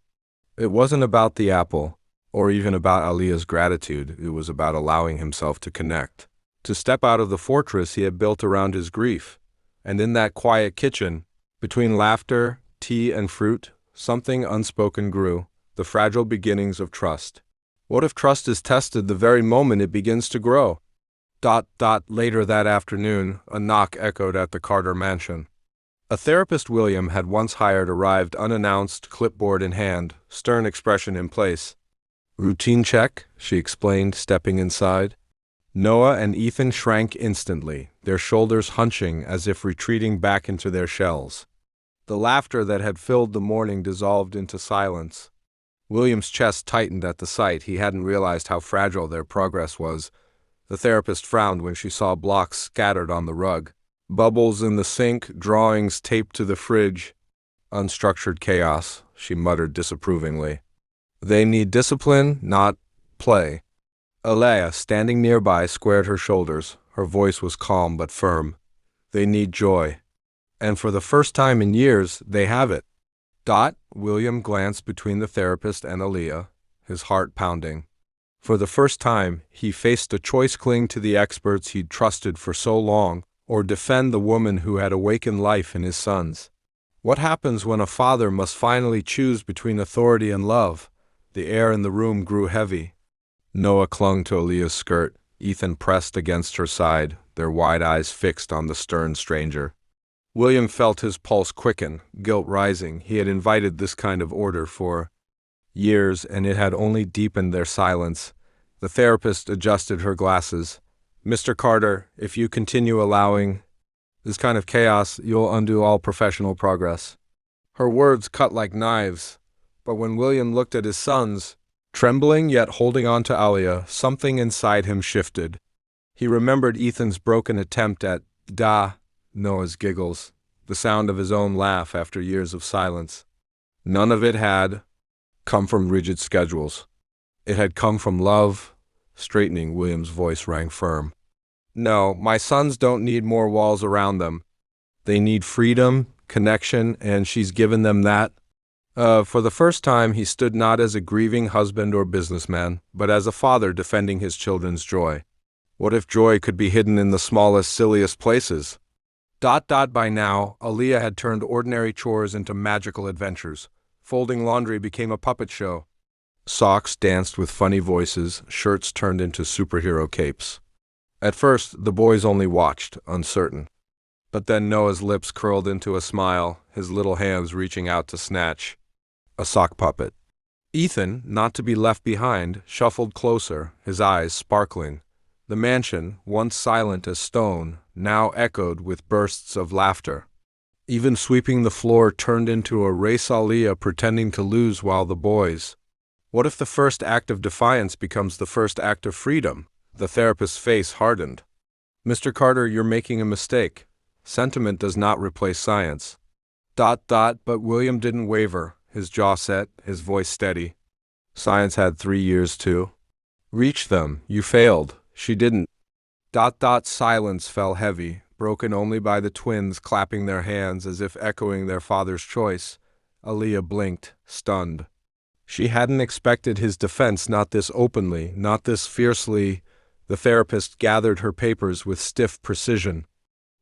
It wasn't about the apple, or even about Aaliyah's gratitude. It was about allowing himself to connect, to step out of the fortress he had built around his grief. And in that quiet kitchen, between laughter, tea, and fruit, something unspoken grew, the fragile beginnings of trust. What if trust is tested the very moment it begins to grow? Later that afternoon, a knock echoed at the Carter mansion. A therapist William had once hired arrived unannounced, clipboard in hand, stern expression in place. "Routine check," she explained, stepping inside. Noah and Ethan shrank instantly, their shoulders hunching as if retreating back into their shells. The laughter that had filled the morning dissolved into silence. William's chest tightened at the sight. He hadn't realized how fragile their progress was. The therapist frowned when she saw blocks scattered on the rug, bubbles in the sink, drawings taped to the fridge. "Unstructured chaos," she muttered disapprovingly. "They need discipline, not play." Aaliyah, standing nearby, squared her shoulders. Her voice was calm but firm. They need joy. And for the first time in years, they have it. William glanced between the therapist and Aaliyah, his heart pounding. For the first time, he faced a choice: cling to the experts he'd trusted for so long, or defend the woman who had awakened life in his sons. What happens when a father must finally choose between authority and love? The air in the room grew heavy. Noah clung to Aaliyah's skirt. Ethan pressed against her side, their wide eyes fixed on the stern stranger. William felt his pulse quicken, guilt rising. He had invited this kind of order for years, and it had only deepened their silence. The therapist adjusted her glasses. "Mr. Carter, if you continue allowing this kind of chaos, you'll undo all professional progress." Her words cut like knives, but when William looked at his sons, trembling yet holding on to Aaliyah, something inside him shifted. He remembered Ethan's broken attempt at Noah's giggles, the sound of his own laugh after years of silence. None of it had come from rigid schedules. It had come from love. Straightening, William's voice rang firm. "No, my sons don't need more walls around them. They need freedom, connection, and she's given them that." For the first time, he stood not as a grieving husband or businessman, but as a father defending his children's joy. What if joy could be hidden in the smallest, silliest places? By now, Aaliyah had turned ordinary chores into magical adventures. Folding laundry became a puppet show. Socks danced with funny voices, shirts turned into superhero capes. At first, the boys only watched, uncertain. But then Noah's lips curled into a smile, his little hands reaching out to snatch a sock puppet. Ethan, not to be left behind, shuffled closer, his eyes sparkling. The mansion, once silent as stone, now echoed with bursts of laughter. Even sweeping the floor turned into a race, Aaliyah pretending to lose while the boys. What if the first act of defiance becomes the first act of freedom? The therapist's face hardened. "Mr. Carter, you're making a mistake. Sentiment does not replace science." But William didn't waver, his jaw set, his voice steady. "Science had 3 years to reach them. You failed. She didn't." Silence fell heavy, broken only by the twins clapping their hands as if echoing their father's choice. Aaliyah blinked, stunned. She hadn't expected his defense, not this openly, not this fiercely. The therapist gathered her papers with stiff precision.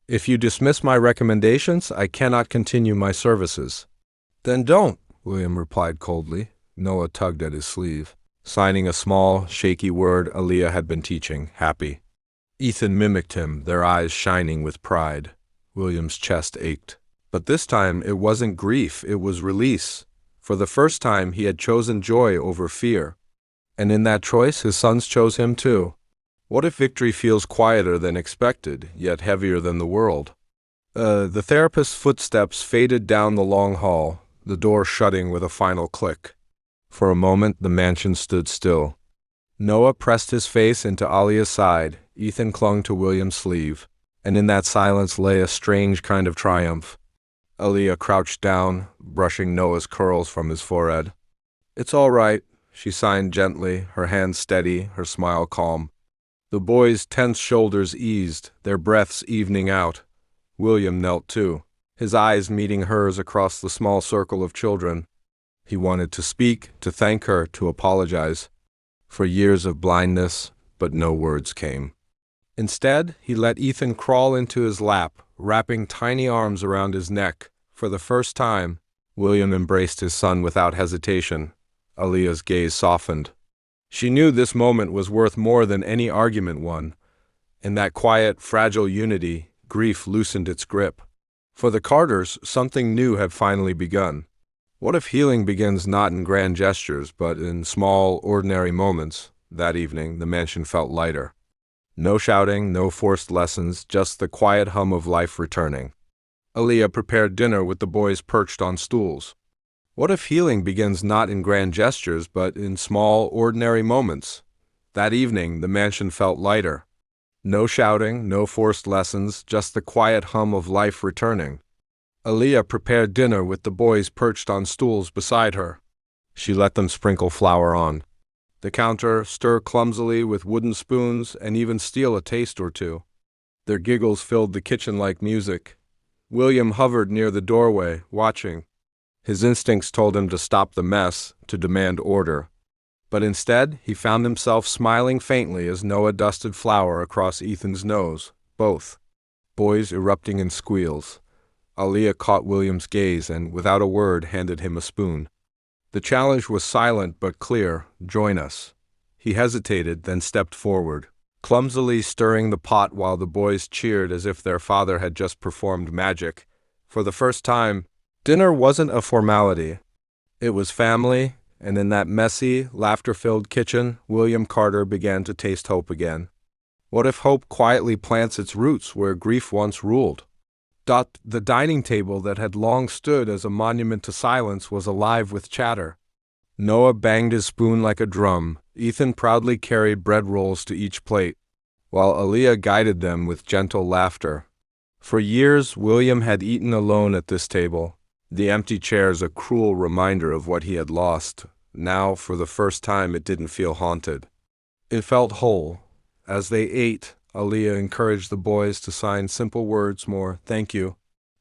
"If you dismiss my recommendations, I cannot continue my services." "Then don't," William replied coldly. Noah tugged at his sleeve, signing a small, shaky word Aaliyah had been teaching, happy. Ethan mimicked him, their eyes shining with pride. William's chest ached. But this time it wasn't grief, it was release. For the first time he had chosen joy over fear. And in that choice his sons chose him too. What if victory feels quieter than expected, yet heavier than the world? The therapist's footsteps faded down the long hall, the door shutting with a final click. For a moment the mansion stood still. Noah pressed his face into Aaliyah's side. Ethan clung to William's sleeve, and in that silence lay a strange kind of triumph. Aaliyah crouched down, brushing Noah's curls from his forehead. "It's all right," she signed gently, her hands steady, her smile calm. The boys' tense shoulders eased, their breaths evening out. William knelt too, his eyes meeting hers across the small circle of children. He wanted to speak, to thank her, to apologize for years of blindness, but no words came. Instead, he let Ethan crawl into his lap, wrapping tiny arms around his neck. For the first time, William embraced his son without hesitation. Aaliyah's gaze softened. She knew this moment was worth more than any argument won. In that quiet, fragile unity, grief loosened its grip. For the Carters, something new had finally begun. What if healing begins not in grand gestures, but in small, ordinary moments? That evening, the mansion felt lighter. No shouting, no forced lessons, just the quiet hum of life returning. Aaliyah prepared dinner with the boys perched on stools. What if healing begins not in grand gestures, but in small, ordinary moments? That evening, the mansion felt lighter. No shouting, no forced lessons, just the quiet hum of life returning. Aaliyah prepared dinner with the boys perched on stools beside her. She let them sprinkle flour on the counter, stir clumsily with wooden spoons, and even steal a taste or two. Their giggles filled the kitchen like music. William hovered near the doorway, watching. His instincts told him to stop the mess, to demand order. But instead, he found himself smiling faintly as Noah dusted flour across Ethan's nose, both boys erupting in squeals. Aaliyah caught William's gaze and, without a word, handed him a spoon. The challenge was silent but clear. Join us. He hesitated, then stepped forward, clumsily stirring the pot while the boys cheered as if their father had just performed magic. For the first time, dinner wasn't a formality. It was family, and in that messy, laughter-filled kitchen, William Carter began to taste hope again. What if hope quietly plants its roots where grief once ruled? The dining table that had long stood as a monument to silence was alive with chatter. Noah banged his spoon like a drum. Ethan proudly carried bread rolls to each plate, while Aaliyah guided them with gentle laughter. For years, William had eaten alone at this table, the empty chairs a cruel reminder of what he had lost. Now, for the first time, it didn't feel haunted. It felt whole. As they ate, Aaliyah encouraged the boys to sign simple words more thank you,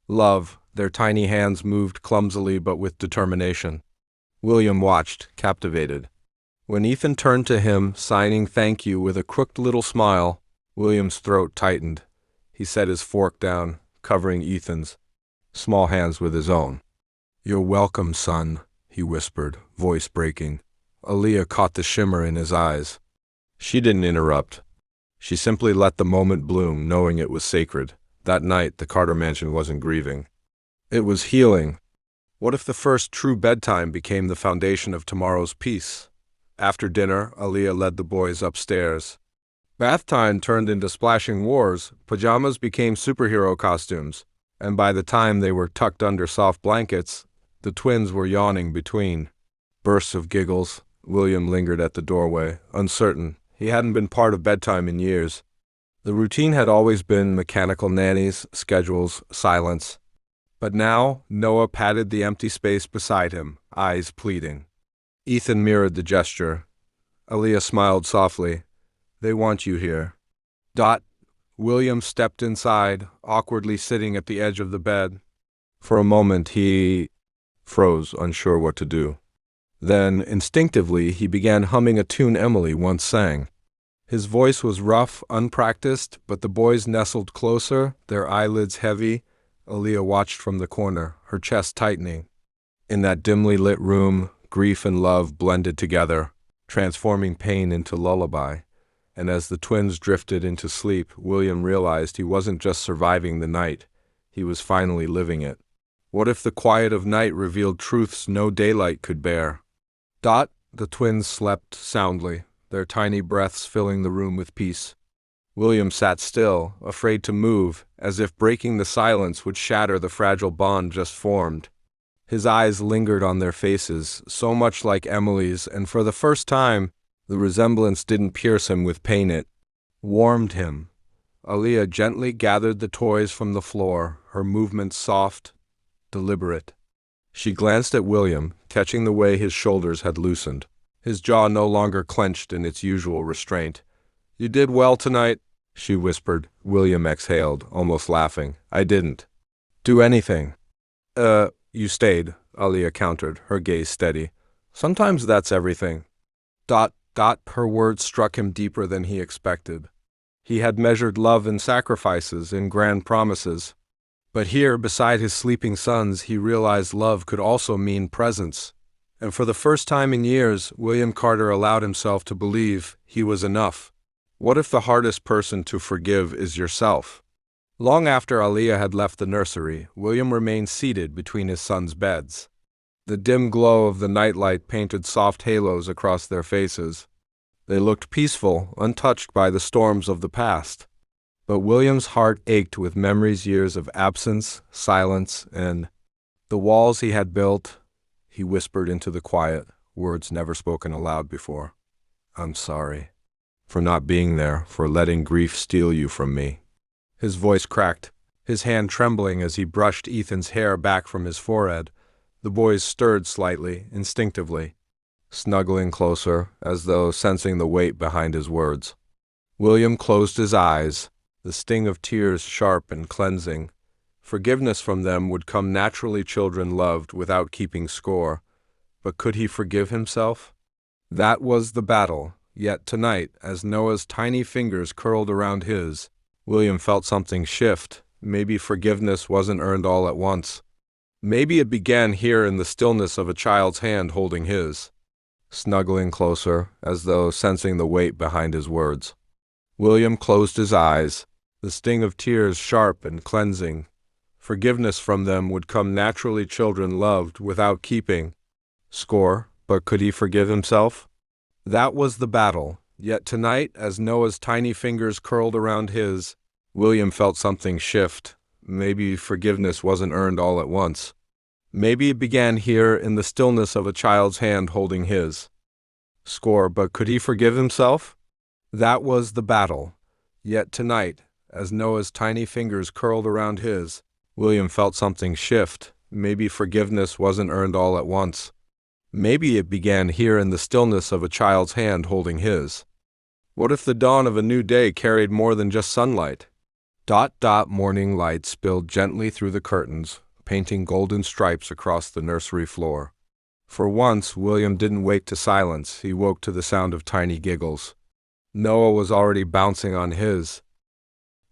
love. Their tiny hands moved clumsily but with determination. William watched, captivated. When Ethan turned to him, signing thank you with a crooked little smile, William's throat tightened. He set his fork down, covering Ethan's small hands with his own. You're welcome, son, he whispered, voice breaking. Aaliyah caught the shimmer in his eyes. She didn't interrupt. She simply let the moment bloom, knowing it was sacred. That night, the Carter mansion wasn't grieving. It was healing. What if the first true bedtime became the foundation of tomorrow's peace? After dinner, Aaliyah led the boys upstairs. Bath time turned into splashing wars, pajamas became superhero costumes, and by the time they were tucked under soft blankets, the twins were yawning between. Bursts of giggles. William lingered at the doorway, uncertain. He hadn't been part of bedtime in years. The routine had always been mechanical nannies, schedules, silence. But now, Noah patted the empty space beside him, eyes pleading. Ethan mirrored the gesture. Aaliyah smiled softly. They want you here. William stepped inside, awkwardly sitting at the edge of the bed. For a moment, he froze, unsure what to do. Then, instinctively, he began humming a tune Emily once sang. His voice was rough, unpracticed, but the boys nestled closer, their eyelids heavy. Aaliyah watched from the corner, her chest tightening. In that dimly lit room, grief and love blended together, transforming pain into lullaby. And as the twins drifted into sleep, William realized he wasn't just surviving the night, he was finally living it. What if the quiet of night revealed truths no daylight could bear? The twins slept soundly, their tiny breaths filling the room with peace. William sat still, afraid to move, as if breaking the silence would shatter the fragile bond just formed. His eyes lingered on their faces, so much like Emily's, and for the first time, the resemblance didn't pierce him with pain, it warmed him. Aaliyah gently gathered the toys from the floor, her movements soft, deliberate. She glanced at William, catching the way his shoulders had loosened. His jaw no longer clenched in its usual restraint. You did well tonight, she whispered. William exhaled, almost laughing. I didn't do anything. You stayed, Aaliyah countered, her gaze steady. Sometimes that's everything. Her words struck him deeper than he expected. He had measured love in sacrifices, in grand promises. But here, beside his sleeping sons, he realized love could also mean presence. And for the first time in years, William Carter allowed himself to believe he was enough. What if the hardest person to forgive is yourself? Long after Aaliyah had left the nursery, William remained seated between his sons' beds. The dim glow of the nightlight painted soft halos across their faces. They looked peaceful, untouched by the storms of the past. But William's heart ached with memories years of absence, silence, and the walls he had built. He whispered into the quiet, words never spoken aloud before. I'm sorry. For not being there, for letting grief steal you from me. His voice cracked, his hand trembling as he brushed Ethan's hair back from his forehead. The boys stirred slightly, instinctively, snuggling closer, as though sensing the weight behind his words. William closed his eyes. the sting of tears sharp and cleansing. Forgiveness from them would come naturally, children loved without keeping score. But could he forgive himself? That was the battle. Yet tonight, as Noah's tiny fingers curled around his, William felt something shift. Maybe forgiveness wasn't earned all at once. Maybe it began here in the stillness of a child's hand holding his, snuggling closer, as though sensing the weight behind his words. William closed his eyes, the sting of tears sharp and cleansing. Forgiveness from them would come naturally, children loved without keeping score. But could he forgive himself? That was the battle. Yet tonight, as Noah's tiny fingers curled around his, William felt something shift. Maybe forgiveness wasn't earned all at once. Maybe it began here in the stillness of a child's hand holding his score. But could he forgive himself? That was the battle. Yet tonight, as Noah's tiny fingers curled around his, William felt something shift. Maybe forgiveness wasn't earned all at once. Maybe it began here in the stillness of a child's hand holding his. What if the dawn of a new day carried more than just sunlight? Morning light spilled gently through the curtains, painting golden stripes across the nursery floor. For once, William didn't wake to silence. He woke to the sound of tiny giggles. Noah was already bouncing on his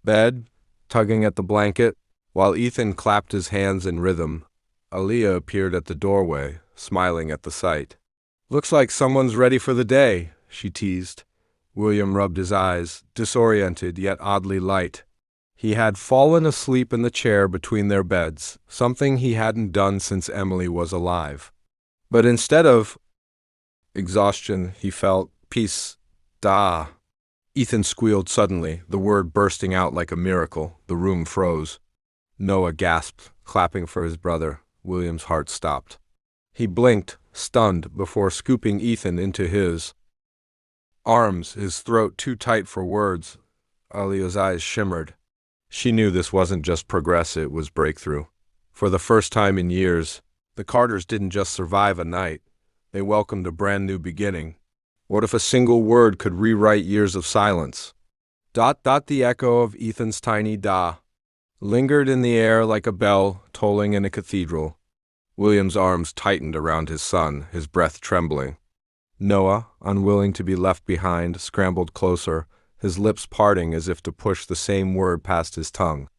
bed, tugging at the blanket, while Ethan clapped his hands in rhythm. Aaliyah appeared at the doorway, smiling at the sight. "Looks like someone's ready for the day," she teased. William rubbed his eyes, disoriented yet oddly light. He had fallen asleep in the chair between their beds, something he hadn't done since Emily was alive. But instead of exhaustion, he felt peace. Ethan squealed suddenly, the word bursting out like a miracle. The room froze. Noah gasped, clapping for his brother. William's heart stopped. He blinked, stunned, before scooping Ethan into his arms, his throat too tight for words. Aaliyah's eyes shimmered. She knew this wasn't just progress, it was breakthrough. For the first time in years, the Carters didn't just survive a night. They welcomed a brand new beginning. What if a single word could rewrite years of silence? The echo of Ethan's tiny "da" lingered in the air like a bell tolling in a cathedral. William's arms tightened around his son, his breath trembling. Noah, unwilling to be left behind, scrambled closer, his lips parting as if to push the same word past his tongue.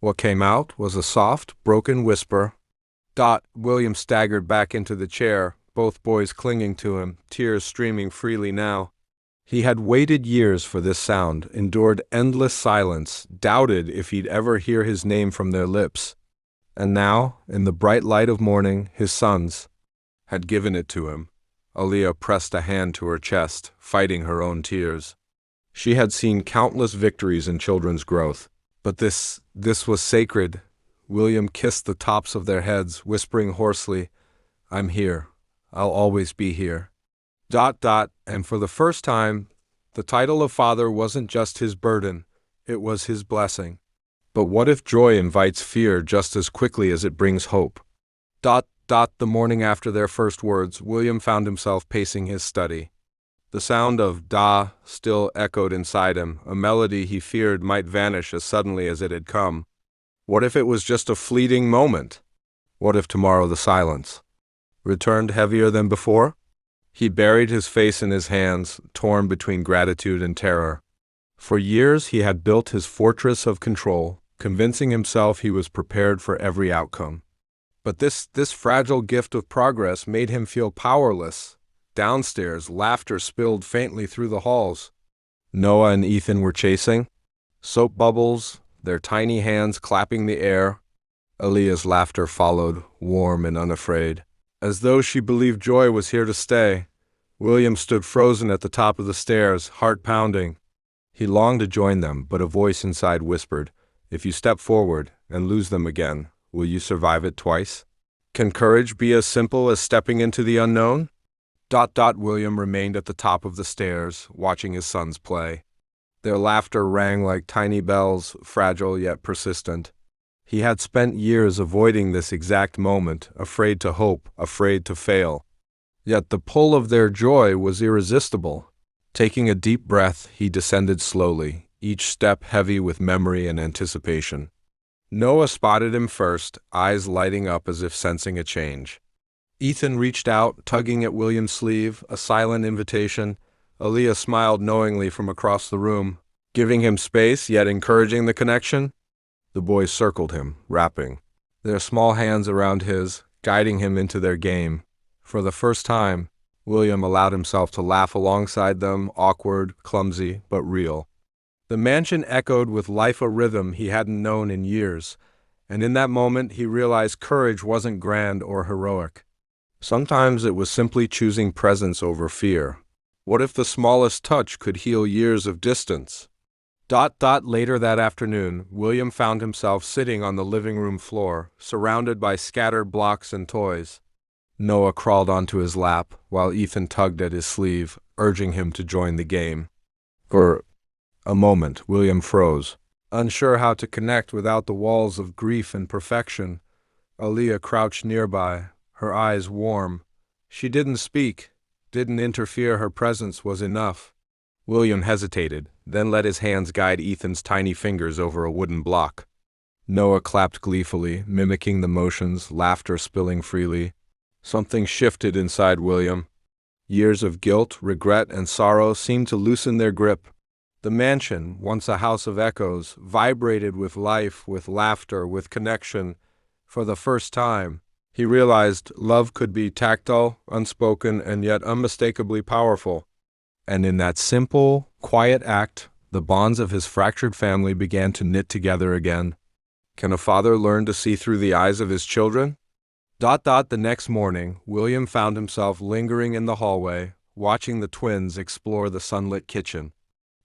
What came out was a soft, broken whisper. William staggered back into the chair, both boys clinging to him, tears streaming freely now. He had waited years for this sound, endured endless silence, doubted if he'd ever hear his name from their lips. And now, in the bright light of morning, his sons had given it to him. Aaliyah pressed a hand to her chest, fighting her own tears. She had seen countless victories in children's growth, but this was sacred. William kissed the tops of their heads, whispering hoarsely, "I'm here. I'll always be here." And for the first time, the title of father wasn't just his burden, it was his blessing. But what if joy invites fear just as quickly as it brings hope? The morning after their first words, William found himself pacing his study. The sound of "da" still echoed inside him, a melody he feared might vanish as suddenly as it had come. What if it was just a fleeting moment? What if tomorrow the silence returned heavier than before? He buried his face in his hands, torn between gratitude and terror. For years he had built his fortress of control, convincing himself he was prepared for every outcome. But this fragile gift of progress made him feel powerless. Downstairs, laughter spilled faintly through the halls. Noah and Ethan were chasing soap bubbles, their tiny hands clapping the air. Aaliyah's laughter followed, warm and unafraid, as though she believed joy was here to stay. William stood frozen at the top of the stairs, heart pounding. He longed to join them, but a voice inside whispered, "If you step forward and lose them again, will you survive it twice? Can courage be as simple as stepping into the unknown?" William remained at the top of the stairs, watching his sons play. Their laughter rang like tiny bells, fragile yet persistent. He had spent years avoiding this exact moment, afraid to hope, afraid to fail. Yet the pull of their joy was irresistible. Taking a deep breath, he descended slowly, each step heavy with memory and anticipation. Noah spotted him first, eyes lighting up as if sensing a change. Ethan reached out, tugging at William's sleeve, a silent invitation. Aaliyah smiled knowingly from across the room, giving him space yet encouraging the connection. The boys circled him, rapping, their small hands around his, guiding him into their game. For the first time, William allowed himself to laugh alongside them, awkward, clumsy, but real. The mansion echoed with life a rhythm he hadn't known in years, and in that moment he realized courage wasn't grand or heroic. Sometimes it was simply choosing presence over fear. What if the smallest touch could heal years of distance? Later that afternoon, William found himself sitting on the living room floor, surrounded by scattered blocks and toys. Noah crawled onto his lap, while Ethan tugged at his sleeve, urging him to join the game. For a moment, William froze, unsure how to connect without the walls of grief and perfection. Aaliyah crouched nearby, her eyes warm. She didn't speak, didn't interfere, her presence was enough. William hesitated, then let his hands guide Ethan's tiny fingers over a wooden block. Noah clapped gleefully, mimicking the motions, laughter spilling freely. Something shifted inside William. Years of guilt, regret, and sorrow seemed to loosen their grip. The mansion, once a house of echoes, vibrated with life, with laughter, with connection. For the first time, he realized love could be tactile, unspoken, and yet unmistakably powerful. And in that simple, quiet act, the bonds of his fractured family began to knit together again. Can a father learn to see through the eyes of his children? The next morning, William found himself lingering in the hallway, watching the twins explore the sunlit kitchen.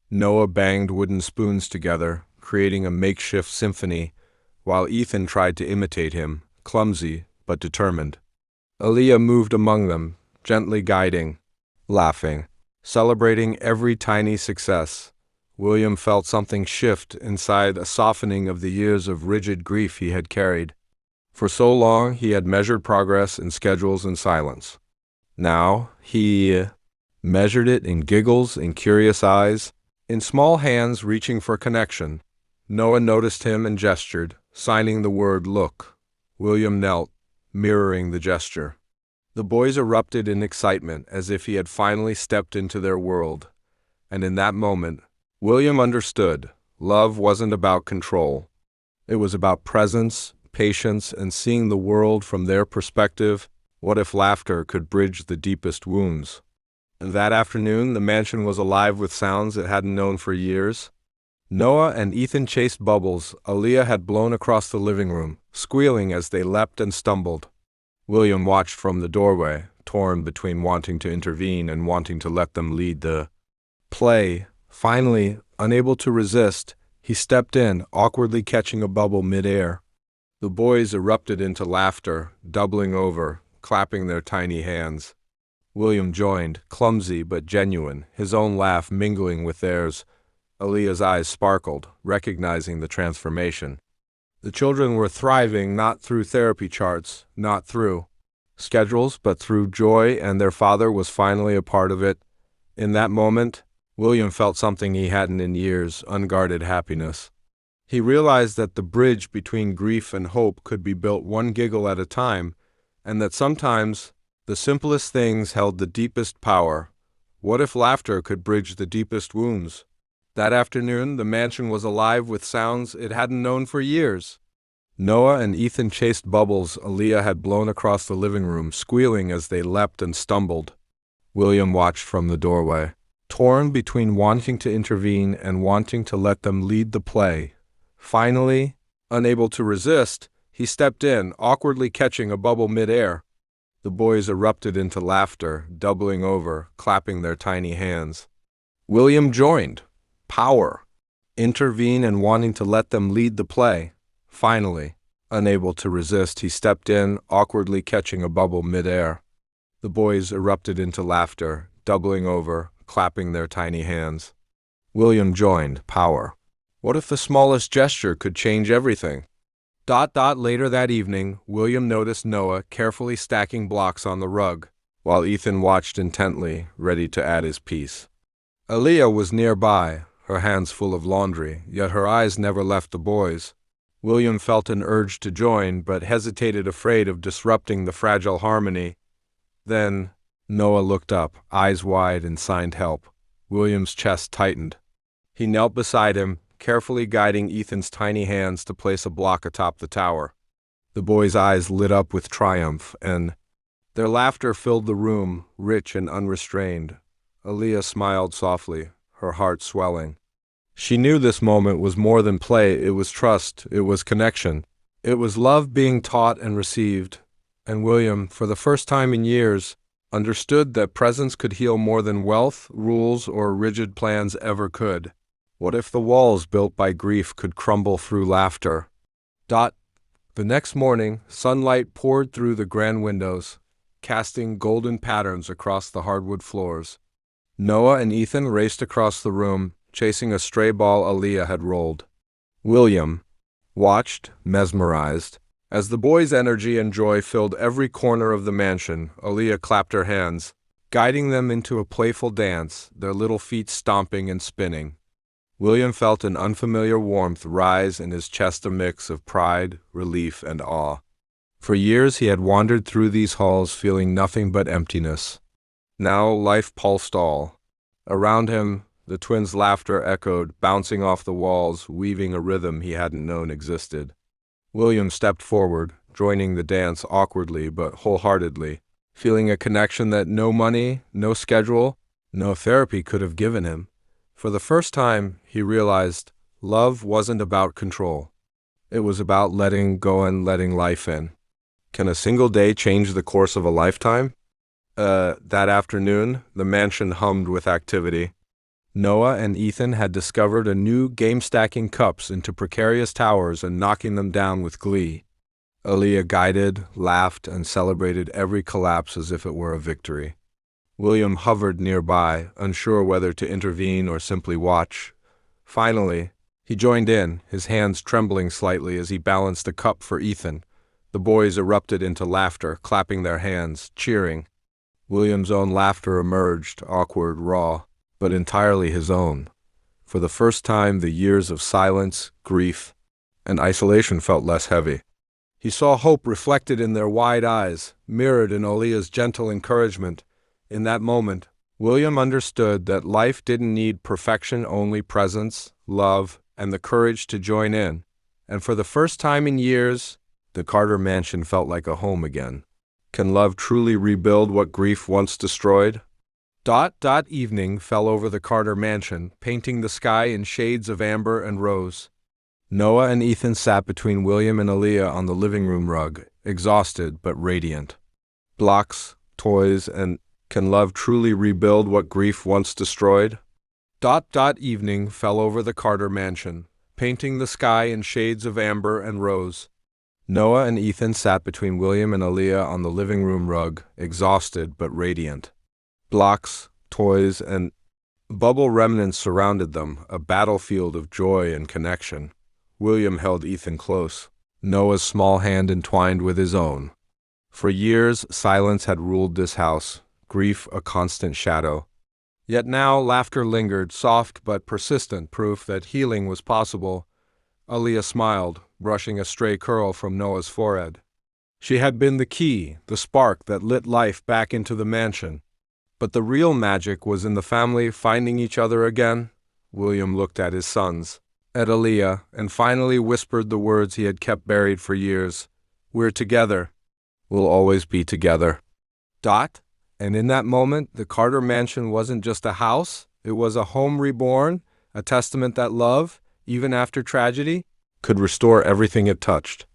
Noah banged wooden spoons together, creating a makeshift symphony, while Ethan tried to imitate him, clumsy but determined. Aaliyah moved among them, gently guiding, laughing, celebrating every tiny success. William felt something shift inside, a softening of the years of rigid grief he had carried. For so long, he had measured progress in schedules and silence. Now, he measured it in giggles, in curious eyes, in small hands reaching for connection. Noah noticed him and gestured, signing the word look. William knelt, mirroring the gesture. The boys erupted in excitement as if he had finally stepped into their world. And in that moment, William understood love wasn't about control. It was about presence, patience, and seeing the world from their perspective. What if laughter could bridge the deepest wounds? And that afternoon, the mansion was alive with sounds it hadn't known for years. Noah and Ethan chased bubbles Aaliyah had blown across the living room, squealing as they leapt and stumbled. William watched from the doorway, torn between wanting to intervene and wanting to let them lead the play. Finally, unable to resist, he stepped in, awkwardly catching a bubble mid-air. The boys erupted into laughter, doubling over, clapping their tiny hands. William joined, clumsy but genuine, his own laugh mingling with theirs. Aaliyah's eyes sparkled, recognizing the transformation. The children were thriving not through therapy charts, not through schedules, but through joy, and their father was finally a part of it. In that moment, William felt something he hadn't in years, unguarded happiness. He realized that the bridge between grief and hope could be built one giggle at a time, and that sometimes the simplest things held the deepest power. What if laughter could bridge the deepest wounds? That afternoon, the mansion was alive with sounds it hadn't known for years. Noah and Ethan chased bubbles Aaliyah had blown across the living room, squealing as they leapt and stumbled. William watched from the doorway, torn between wanting to intervene and wanting to let them lead the play. Finally, unable to resist, he stepped in, awkwardly catching a bubble mid-air. The boys erupted into laughter, doubling over, clapping their tiny hands. William joined. Power. Intervene and wanting to let them lead the play. Finally, unable to resist, he stepped in, awkwardly catching a bubble mid-air. The boys erupted into laughter, doubling over, clapping their tiny hands. William joined. Power. What if the smallest gesture could change everything? Later that evening, William noticed Noah carefully stacking blocks on the rug, while Ethan watched intently, ready to add his piece. Aaliyah was nearby, her hands full of laundry, yet her eyes never left the boys. William felt an urge to join, but hesitated, afraid of disrupting the fragile harmony. Then Noah looked up, eyes wide, and signed help. William's chest tightened. He knelt beside him, carefully guiding Ethan's tiny hands to place a block atop the tower. The boys' eyes lit up with triumph, and their laughter filled the room, rich and unrestrained. Aaliyah smiled softly, her heart swelling. She knew this moment was more than play, it was trust, it was connection. It was love being taught and received. And William, for the first time in years, understood that presence could heal more than wealth, rules, or rigid plans ever could. What if the walls built by grief could crumble through laughter? The next morning, sunlight poured through the grand windows, casting golden patterns across the hardwood floors. Noah and Ethan raced across the room, chasing a stray ball Aaliyah had rolled. William watched, mesmerized. As the boys' energy and joy filled every corner of the mansion, Aaliyah clapped her hands, guiding them into a playful dance, their little feet stomping and spinning. William felt an unfamiliar warmth rise in his chest, a mix of pride, relief, and awe. For years he had wandered through these halls feeling nothing but emptiness. Now life pulsed all. Around him, the twins' laughter echoed, bouncing off the walls, weaving a rhythm he hadn't known existed. William stepped forward, joining the dance awkwardly but wholeheartedly, feeling a connection that no money, no schedule, no therapy could have given him. For the first time, he realized love wasn't about control. It was about letting go and letting life in. Can a single day change the course of a lifetime? That afternoon, the mansion hummed with activity. Noah and Ethan had discovered a new game, stacking cups into precarious towers and knocking them down with glee. Aaliyah guided, laughed, and celebrated every collapse as if it were a victory. William hovered nearby, unsure whether to intervene or simply watch. Finally, he joined in, his hands trembling slightly as he balanced a cup for Ethan. The boys erupted into laughter, clapping their hands, cheering. William's own laughter emerged, awkward, raw, but entirely his own. For the first time, the years of silence, grief, and isolation felt less heavy. He saw hope reflected in their wide eyes, mirrored in Aaliyah's gentle encouragement. In that moment, William understood that life didn't need perfection, only presence, love, and the courage to join in. And for the first time in years, the Carter mansion felt like a home again. Can love truly rebuild what grief once destroyed? Evening fell over the Carter mansion, painting the sky in shades of amber and rose. Noah and Ethan sat between William and Aaliyah on the living room rug, exhausted but radiant. Blocks, toys, and can love truly rebuild what grief once destroyed? Evening fell over the Carter mansion, painting the sky in shades of amber and rose. Noah and Ethan sat between William and Aaliyah on the living room rug, exhausted but radiant. Blocks, toys, and bubble remnants surrounded them, a battlefield of joy and connection. William held Ethan close, Noah's small hand entwined with his own. For years, silence had ruled this house, grief a constant shadow. Yet now laughter lingered, soft but persistent, proof that healing was possible. Aaliyah smiled, brushing a stray curl from Noah's forehead. She had been the key, the spark that lit life back into the mansion. But the real magic was in the family finding each other again. William looked at his sons, at Aaliyah, and finally whispered the words he had kept buried for years. We're together. We'll always be together. And in that moment, the Carter mansion wasn't just a house. It was a home reborn, a testament that love, even after tragedy, could restore everything it touched.